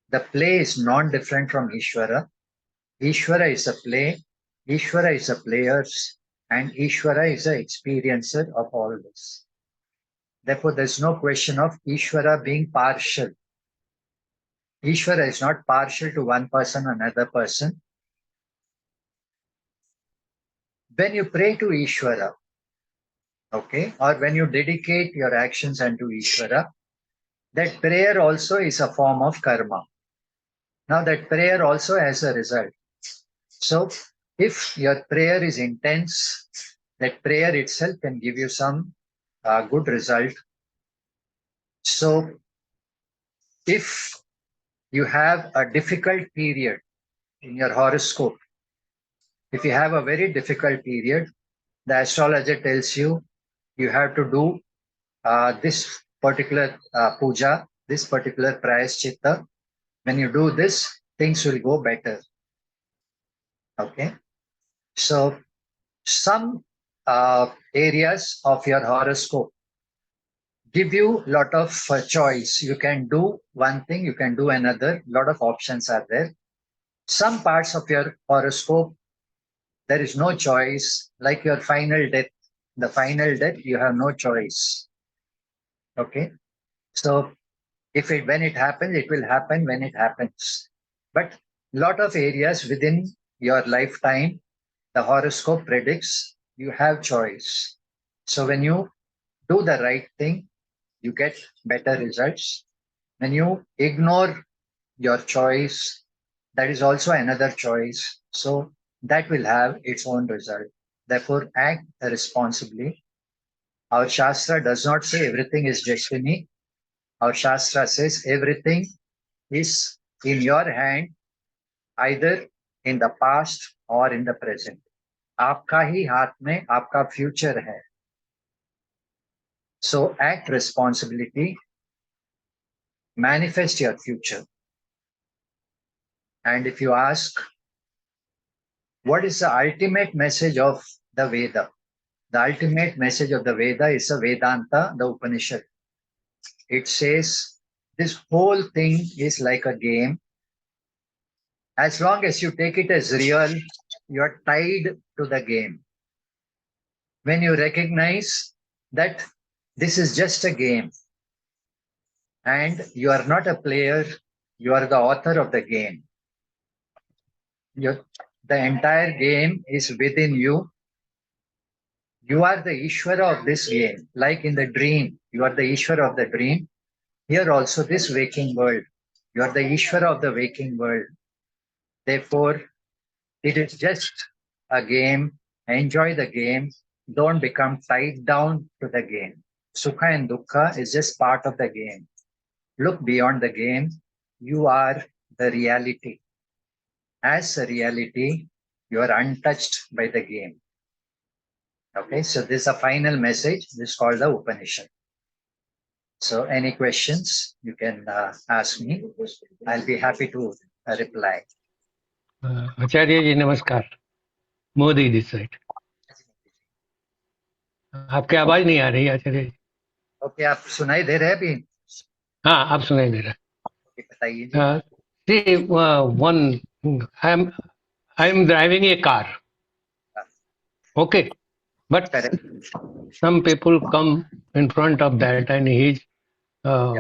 The play is non-different from Ishvara. Ishvara is a play. Ishvara is a players, and Ishvara is the experiencer of all this. Therefore, there's no question of Ishvara being partial. Ishvara is not partial to one person or another person. When you pray to Ishvara, okay, or when you dedicate your actions unto Ishvara, that prayer also is a form of karma. Now that prayer also has a result. So if your prayer is intense, that prayer itself can give you some good result. So if you have a difficult period in your horoscope, if you have a very difficult period, the astrologer tells you you have to do this particular puja, this particular prayaschitta. When you do this, things will go better. Okay. So some areas of your horoscope give you a lot of choice. You can do one thing, you can do another, lot of options are there. Some parts of your horoscope, there is no choice, like your final death. The final death, you have no choice. Okay. So when it happens, it will happen when it happens. But lot of areas within your lifetime, the horoscope predicts you have choice. So when you do the right thing, you get better results. When you ignore your choice, that is also another choice. So that will have its own result. Therefore, act responsibly. Our Shastra does not say everything is destiny. Our Shastra says everything is in your hand, either in the past or in the present. आपका ही हाथ में आपका future है. So act responsibility, manifest your future. And if you ask, what is the ultimate message of the Veda? The ultimate message of the Veda is a Vedanta, the Upanishad. It says this whole thing is like a game. As long as you take it as real, you're tied to the game. When you recognize that this is just a game and you are not a player, you are the author of the game. The entire game is within you. You are the Ishvara of this game. Like in the dream, you are the Ishvara of the dream. Here also, this waking world, you are the Ishvara of the waking world. Therefore, it is just a game. Enjoy the game. Don't become tied down to the game. Sukha and Dukkha is just part of the game. Look beyond the game. You are the reality. As a reality, you are untouched by the game. Okay, so this is a final message. This is called the Upanishad. So any questions, you can ask me. I'll be happy to reply. आचार्य जी नमस्कार. Modi this side. आपकी आवाज नहीं आ रही आचार्य जी. Okay, आप सुनाई दे रहे हैं अभी? हाँ, आप सुनाई दे रहा Okay, बताइए जी. है. See, one, I'm driving a car. Okay, but Correct. some people come in front of that and he's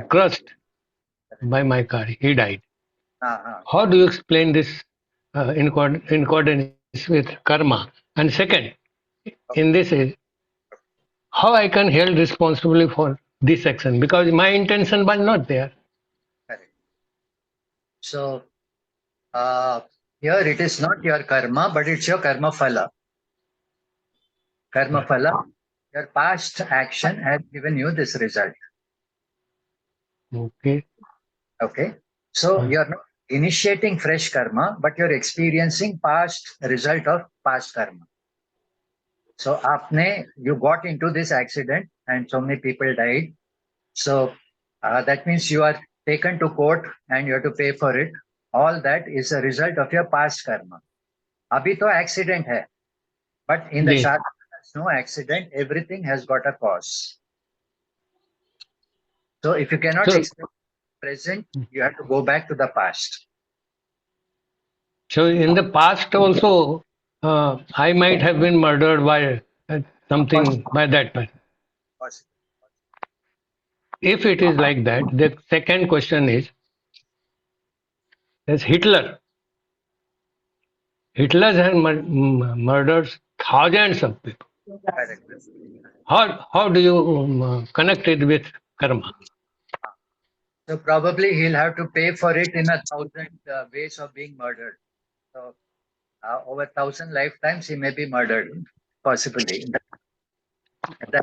crushed by my car. He died. How do you explain this in accordance with karma? And second, in this is how I can held responsibility for this action because my intention was not there. Correct. So here it is not your karma, but it's your karma phala. Karma phala, your past action has given you this result. Okay. Okay. So you're not initiating fresh karma, but you're experiencing past result of past karma. So you got into this accident and so many people died. So that means you are taken to court and you have to pay for it. All that is a result of your past karma. Abhi to accident hai. But in the Shastra, there's no accident. Everything has got a cause. So if you cannot explain the present, you have to go back to the past. So in the past also, I might have been murdered by something by that person. Possible. If it is like that, the second question is, as Hitler has murdered thousands of people. Correct. How do you connect it with karma? So probably he'll have to pay for it in 1,000 ways of being murdered. So over 1,000 lifetimes he may be murdered, possibly.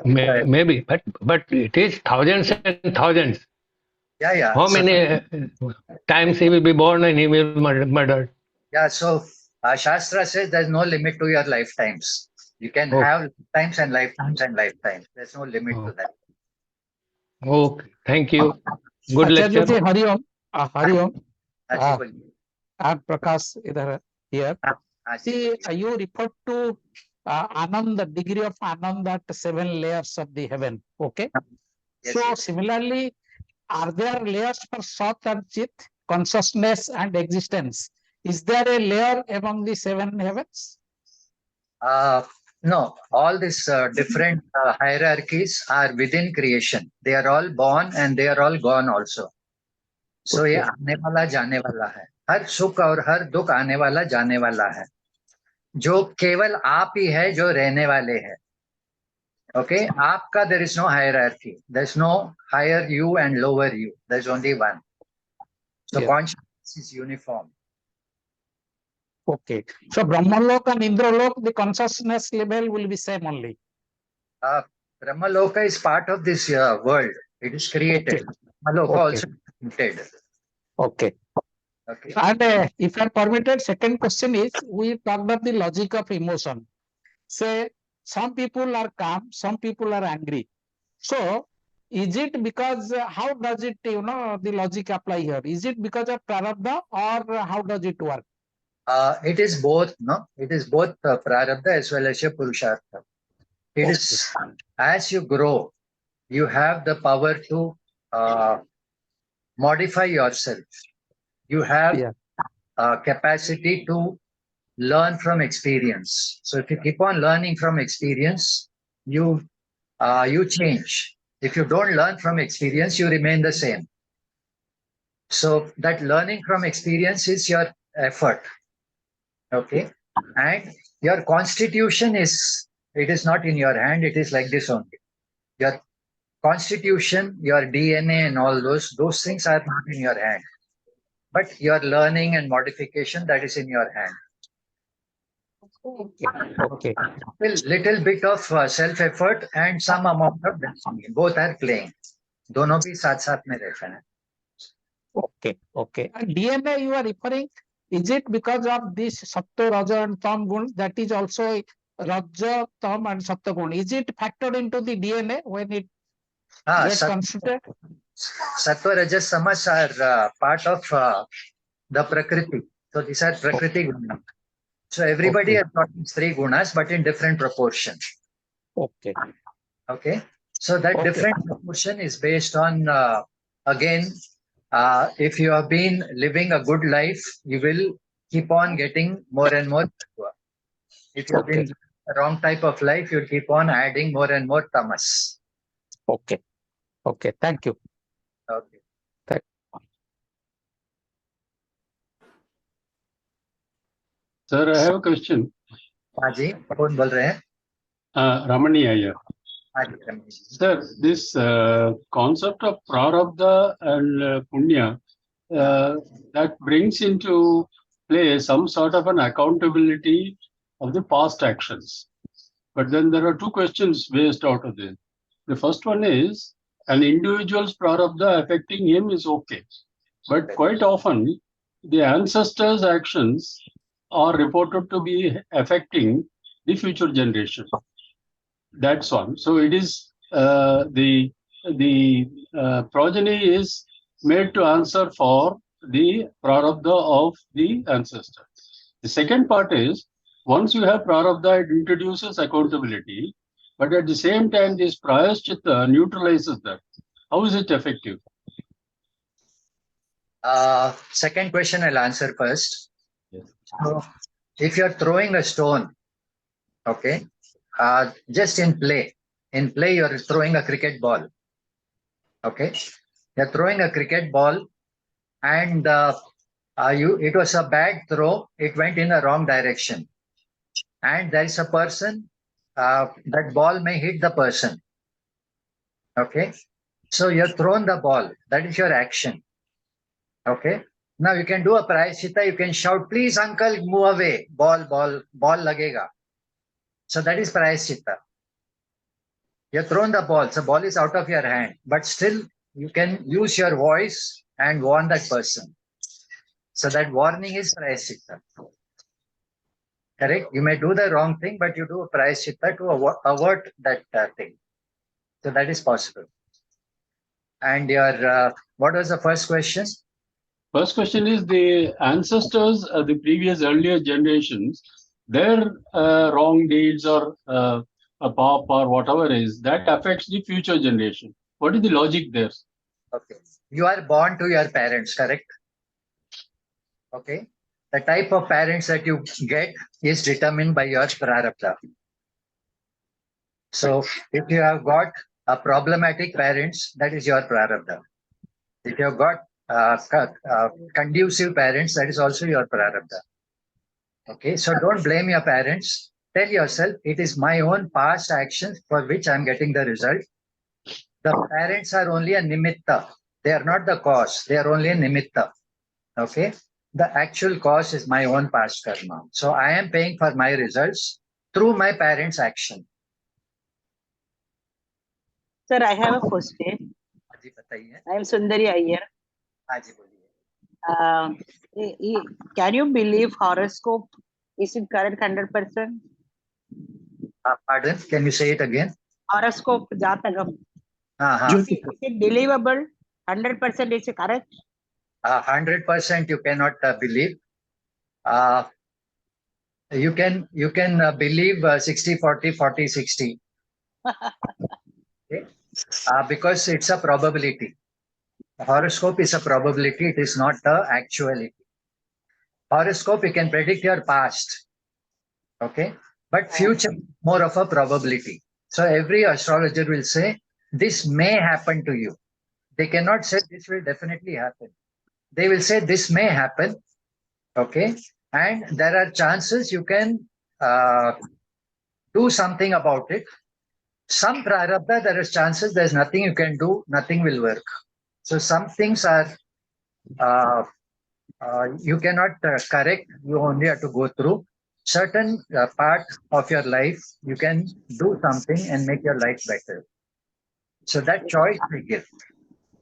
Maybe, but it is thousands and thousands. Yeah. How many times he will be born and he will be murdered? Yeah, so Shastra says there's no limit to your lifetimes. You can have lifetimes and lifetimes and lifetimes. There's no limit to that. Okay, thank you. Good lecture. Hariom. Hariom. Ajibul. I'm Prakash here. See, you referred to Anand, the degree of Anand, that 7 layers of the heaven. Okay. Yes, So yes. similarly, are there layers for Sat and Chit, consciousness and existence? Is there a layer among the 7 heavens? No, all these different hierarchies are within creation. They are all born and they are all gone also. So Okay. ये आने वाला जाने वाला है. हर सुख और हर दुख आने वाला जाने वाला है, जो केवल आप ही है जो रहने वाले हैं. Okay, आपका there is no hierarchy. There is no higher you and lower you. There is only one. So Yeah. consciousness is uniform. Okay. So Brahmalok and Indralok, the consciousness level will be same only. Brahmaloka is part of this world. It is created. Okay. Brahmaloka Okay. also created. Okay. Okay. And if I permitted, second question is, we talked of the logic of emotion. Say, some people are calm, some people are angry. So, is it because, how does it, the logic apply here? Is it because of prarabdha or how does it work? It is both, no? It is both prarabdha as well as your purushartha. It is, as you grow, you have the power to modify yourself. You have capacity to learn from experience. So if you keep on learning from experience, you change. If you don't learn from experience, you remain the same. So that learning from experience is your effort. Okay. And your constitution is not in your hand, it is like this only. Your constitution, your DNA and all those things are not in your hand. But your learning and modification, that is in your hand. Okay. Little bit of self-effort and some amount of destiny. Both are playing. दोनों भी साथ साथ में रहते हैं. Okay. And DNA you are referring, is it because of this Sattva, Raja and Tam gun, that is also Raja, Tam and Sattva gun? Is it factored into the DNA when it gets constituted? Sattva, Rajas, Tamas are part of the Prakriti. So these are Prakriti gunas. So everybody has got these three gunas, but in different proportion. Okay. So that different proportion is based on, again, if you have been living a good life, you will keep on getting more and more sattva. If you have been living the wrong type of life, you'll keep on adding more and more tamas. Okay. Thank you. Okay. Sir, I have a question. हाँ जी, कौन बोल रहे हैं? Ramani here. Sir, this concept of prarabdha and punya, that brings into play some sort of an accountability of the past actions. But then there are two questions based out of this. The first one is, an individual's prarabdha affecting him is okay. But quite often, the ancestors' actions are reported to be affecting the future generation. That's one. So it is the progeny is made to answer for the prarabdha of the ancestor. The second part is, once you have prarabdha, it introduces accountability, but at the same time, this prayaschitta neutralizes that. How is it effective? Second question I'll answer first. Yes. So if you're throwing a stone, okay, just in play you're throwing a cricket ball. Okay, you're throwing a cricket ball and it was a bad throw, it went in the wrong direction. And there is a person, that ball may hit the person. Okay, so you've thrown the ball, that is your action. Okay, now you can do a prayaschitta, you can shout, please uncle, move away, ball lagega. So that is prayaschitta. You've thrown the ball, so ball is out of your hand, but still you can use your voice and warn that person. So that warning is prayaschitta. Correct? You may do the wrong thing, but you do a prayaschitta to avert that thing. So that is possible. And your, what was the first question? First question is, the ancestors, the previous earlier generations, their wrong deeds or a pop or whatever is, that affects the future generation. What is the logic there? Okay. You are born to your parents, correct? Okay. The type of parents that you get is determined by your prarabdha. So if you have got a problematic parents, that is your prarabdha. If you have got conducive parents, that is also your prarabdha. Okay, so don't blame your parents. Tell yourself, it is my own past actions for which I'm getting the result. The parents are only a nimitta. They are not the cause. They are only a nimitta. Okay, the actual cause is my own past karma. So I am paying for my results through my parents' action. Sir, I have a question. I am Sundari Iyer. Can you believe horoscope is it correct 100%? Pardon? Can you say it again? Horoscope Jatagam. Is it believable? 100% is it correct? 100% you cannot believe. You can believe 60, 40, 40, 60. Okay? Because it's a probability. Horoscope is a probability. It is not the actuality. Horoscope, you can predict your past. Okay. But future, more of a probability. So every astrologer will say, this may happen to you. They cannot say this will definitely happen. They will say this may happen. Okay. And there are chances you can do something about it. Some prarabdha, there is chances there's nothing you can do, nothing will work. So some things are you cannot correct, you only have to go through. Certain part of your life, you can do something and make your life better. So that choice we give.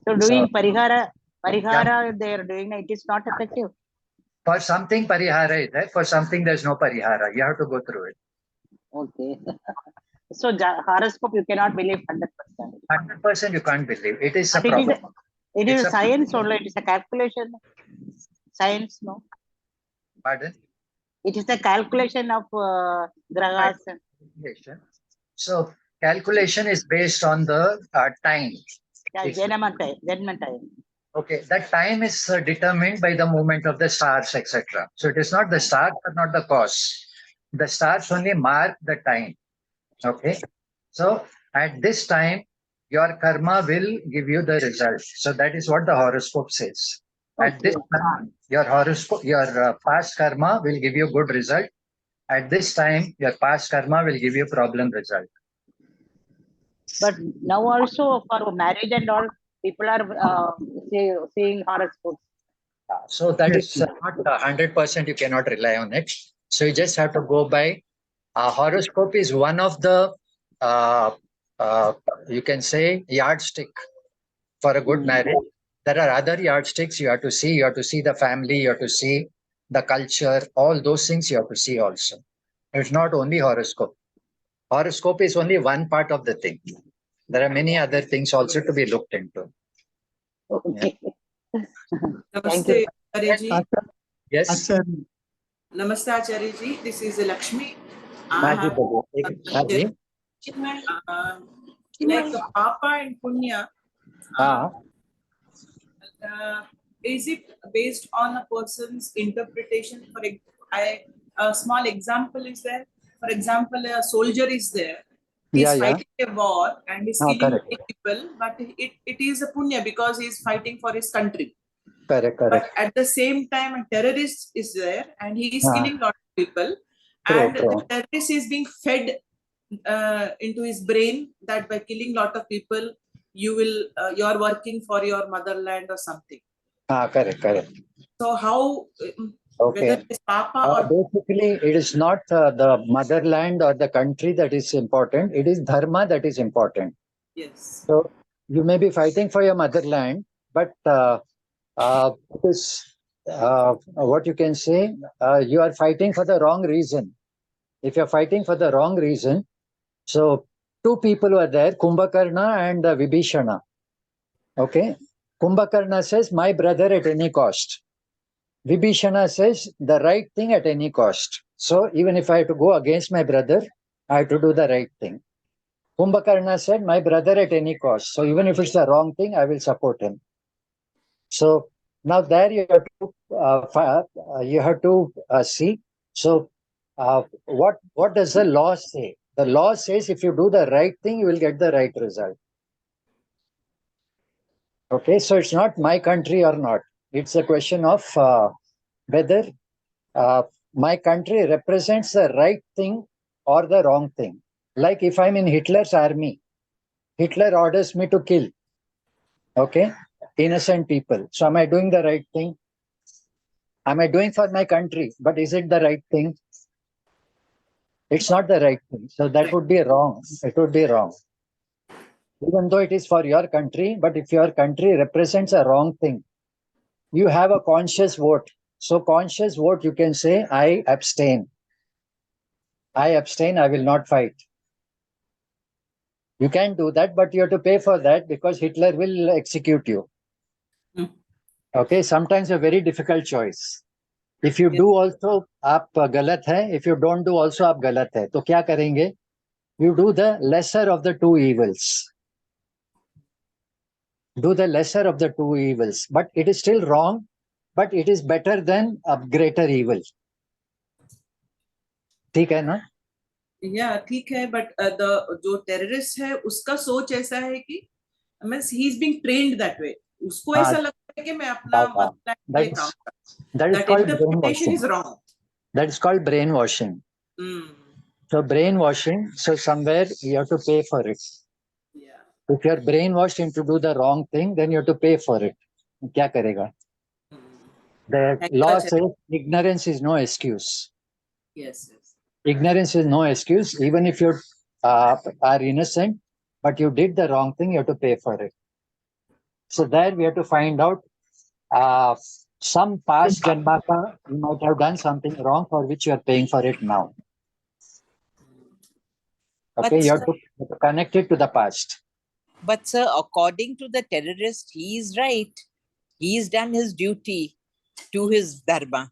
So doing parihara they are doing, it is not effective. For something parihara is there, for something there's no parihara. You have to go through it. Okay. So horoscope you cannot believe 100%. 100% you can't believe. It is a But problem. It is a science only. It is a calculation. Science, no? Pardon? It is the calculation of grahas. So calculation is based on the time. Yeah, Janma time. Okay, that time is determined by the movement of the stars, etc. So it is not the stars, but not the cause. The stars only mark the time. Okay, so at this time, your karma will give you the result. So that is what the horoscope says. Okay. At this time, your horoscope, your past karma will give you good result. At this time, your past karma will give you problem result. But now also for marriage and all, people are seeing horoscopes. So that is not 100%. You cannot rely on it. So you just have to go by. Horoscope is one of the you can say yardstick for a good marriage. There are other yardsticks you have to see. You have to see the family. You have to see the culture. All those things you have to see also. It's not only horoscope. Horoscope is only one part of the thing. There are many other things also to be looked into. Okay. Namaste, Acharya. Yes. Namaste, Acharya. This is Lakshmi. Like Papa and Punya. Is it based on a person's interpretation? For a small example is there. For example, a soldier is there. He's fighting a war and is killing people, but it is a punya because he is fighting for his country. Correct. But at the same time, a terrorist is there and he is killing a lot of people. And the terrorist is being fed into his brain that by killing a lot of people, you are working for your motherland or something. Correct. So how, whether it's Papa or... Basically, it is not the motherland or the country that is important. It is dharma that is important. Yes. So you may be fighting for your motherland, but it is what you can say, you are fighting for the wrong reason. If you're fighting for the wrong reason, so two people were there, Kumbhakarna and Vibhishana. Okay. Kumbhakarna says, my brother at any cost. Vibhishana says, the right thing at any cost. So even if I have to go against my brother, I have to do the right thing. Kumbhakarna said, my brother at any cost. So even if it's the wrong thing, I will support him. So now there you have to see. So what does the law say? The law says if you do the right thing, you will get the right result. Okay, so it's not my country or not. It's a question of whether my country represents the right thing or the wrong thing. Like if I'm in Hitler's army, Hitler orders me to kill, okay, innocent people. So am I doing the right thing? Am I doing for my country? But is it the right thing? It's not the right thing. So that would be wrong. It would be wrong. Even though it is for your country, but if your country represents a wrong thing, you have a conscious vote. So conscious vote, you can say, I abstain. I abstain, I will not fight. You can do that, but you have to pay for that because Hitler will execute you. Okay, sometimes a very difficult choice. If you do also, आप गलत है. If you don't do also, आप गलत है. तो क्या करेंगे? You do the lesser of the two evils. Do the lesser of the two evils. But it is still wrong, but it is better than a greater evil. ठीक है ना? या ठीक है, बट जो टेररिस्ट है उसका सोच ऐसा है कि means he is being trained that way. उसको ऐसा लगता है कि मैं अपना मदरलैंड के लिए काम कर रहा हूं. That interpretation is wrong. That is called brainwashing. So brainwashing, so somewhere you have to pay for it. Yeah. If you are brainwashed into do the wrong thing, then you have to pay for it. क्या करेगा? The law says ignorance is no excuse. Yes, yes. Ignorance is no excuse. Even if you are innocent, but you did the wrong thing, you have to pay for it. So there we have to find out some past janma ka you might have done something wrong for which you are paying for it now. Okay, But you have to connect it to the past. But sir, according to the terrorist, he is right. He's done his duty to his dharma.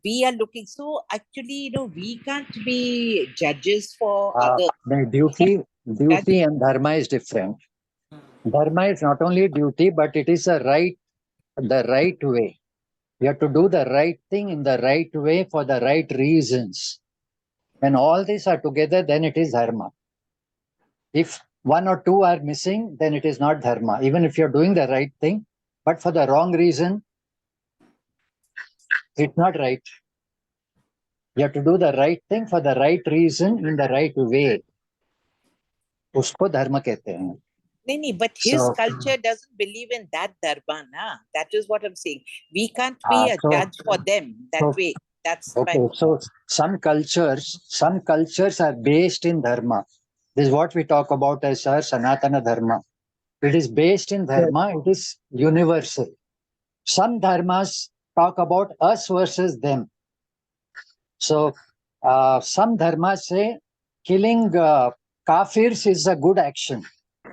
We are looking, so actually, we can't be judges for others. The duty and dharma is different. Dharma is not only duty, but it is the right way. You have to do the right thing in the right way for the right reasons. When all these are together, then it is dharma. If one or two are missing, then it is not dharma. Even if you're doing the right thing, but for the wrong reason, it's not right. You have to do the right thing for the right reason in the right way. उसको धर्म कहते हैं. No, but his culture doesn't believe in that dharma, na? That is what I'm saying. We can't be a judge for them that way. That's okay. So some cultures are based in dharma. This is what we talk about as our Sanatana Dharma. It is based in dharma. It is universal. Some dharmas talk about us versus them. So some dharmas say killing kafirs is a good action.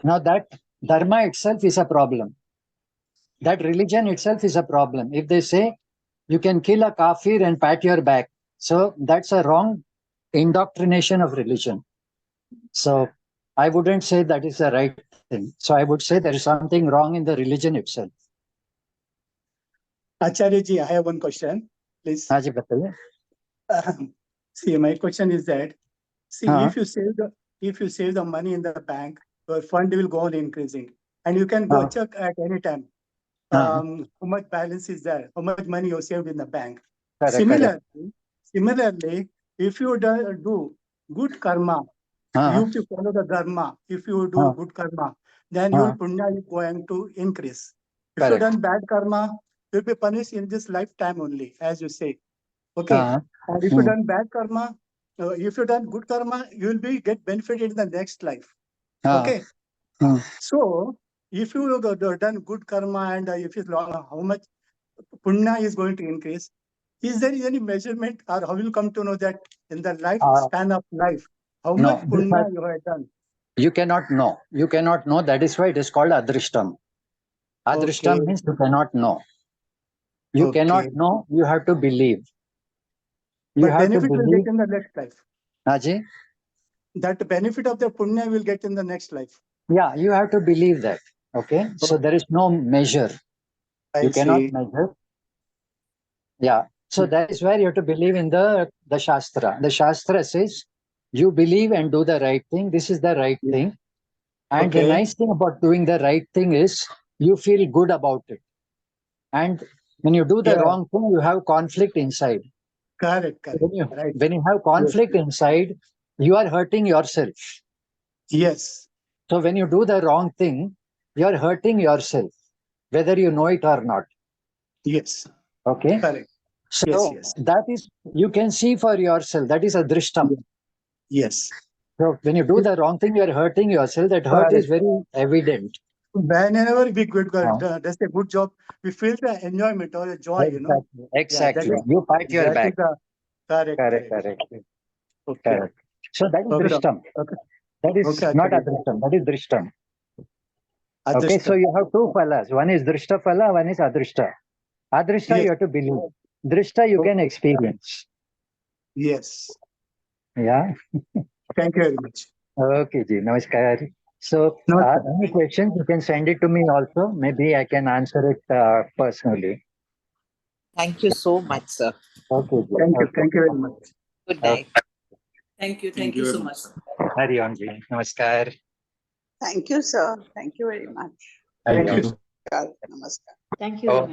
Now that dharma itself is a problem. That religion itself is a problem. If they say you can kill a kafir and pat your back, so that's a wrong indoctrination of religion. So I wouldn't say that is the right thing. So I would say there is something wrong in the religion itself. Acharya ji, I have one question, please. Haji, bataiye. See, my question is that, if you save the money in the bank, your fund will go on increasing, and you can go check at any time how much balance is there, how much money you saved in the bank. Correct. Similarly, if you do good karma, if you follow the dharma, if you do good karma, then your punya is going to increase. If you done bad karma, you'll be punished in this lifetime only, as you say. Okay. And if you done bad karma, if you done good karma, you will be get benefited in the next life. Okay. So if you done good karma and if you how much punya is going to increase, is there any measurement, or how will you come to know that in the lifespan of life, how much punya you have done? You cannot know. You cannot know. That is why it is called adrishtam. Adrishtam means you cannot know. You cannot know. You have to believe. But benefit will get in the next life. Haji? That benefit of the punya will get in the next life. Yeah, you have to believe that. Okay. So there is no measure. You cannot measure. Yeah. So that is where you have to believe in the Shastra. The Shastra says, you believe and do the right thing. This is the right thing. And the nice thing about doing the right thing is you feel good about it. And when you do the wrong thing, you have conflict inside. Correct. When you have conflict inside, you are hurting yourself. Yes. So when you do the wrong thing, you are hurting yourself, whether you know it or not. Yes. Okay. Correct. So that is, you can see for yourself. That is adrishtam. Yes. So when you do the wrong thing, you are hurting yourself. That hurt is very evident. Whenever we does a good job, we feel the enjoyment or the joy, Exactly. You pat your back. Correct. Okay. Correct. So that is drishtam. Okay. That is not adrishtam. That is drishtam. Okay. So you have two phalas. One is drishta phala, one is adrishta. Adrishta you have to believe. Drishta you can experience. Yes. Yeah. Thank you very much. Okay, Ji. Namaskar. So, any questions, you can send it to me also. Maybe I can answer it personally. Thank you so much, sir. Okay, Ji. Thank you very much. Good night. Thank you so much. Hari Om Ji. Namaskar. Thank you, sir. Thank you very much. Hari Om. Namaskar. Thank you very much.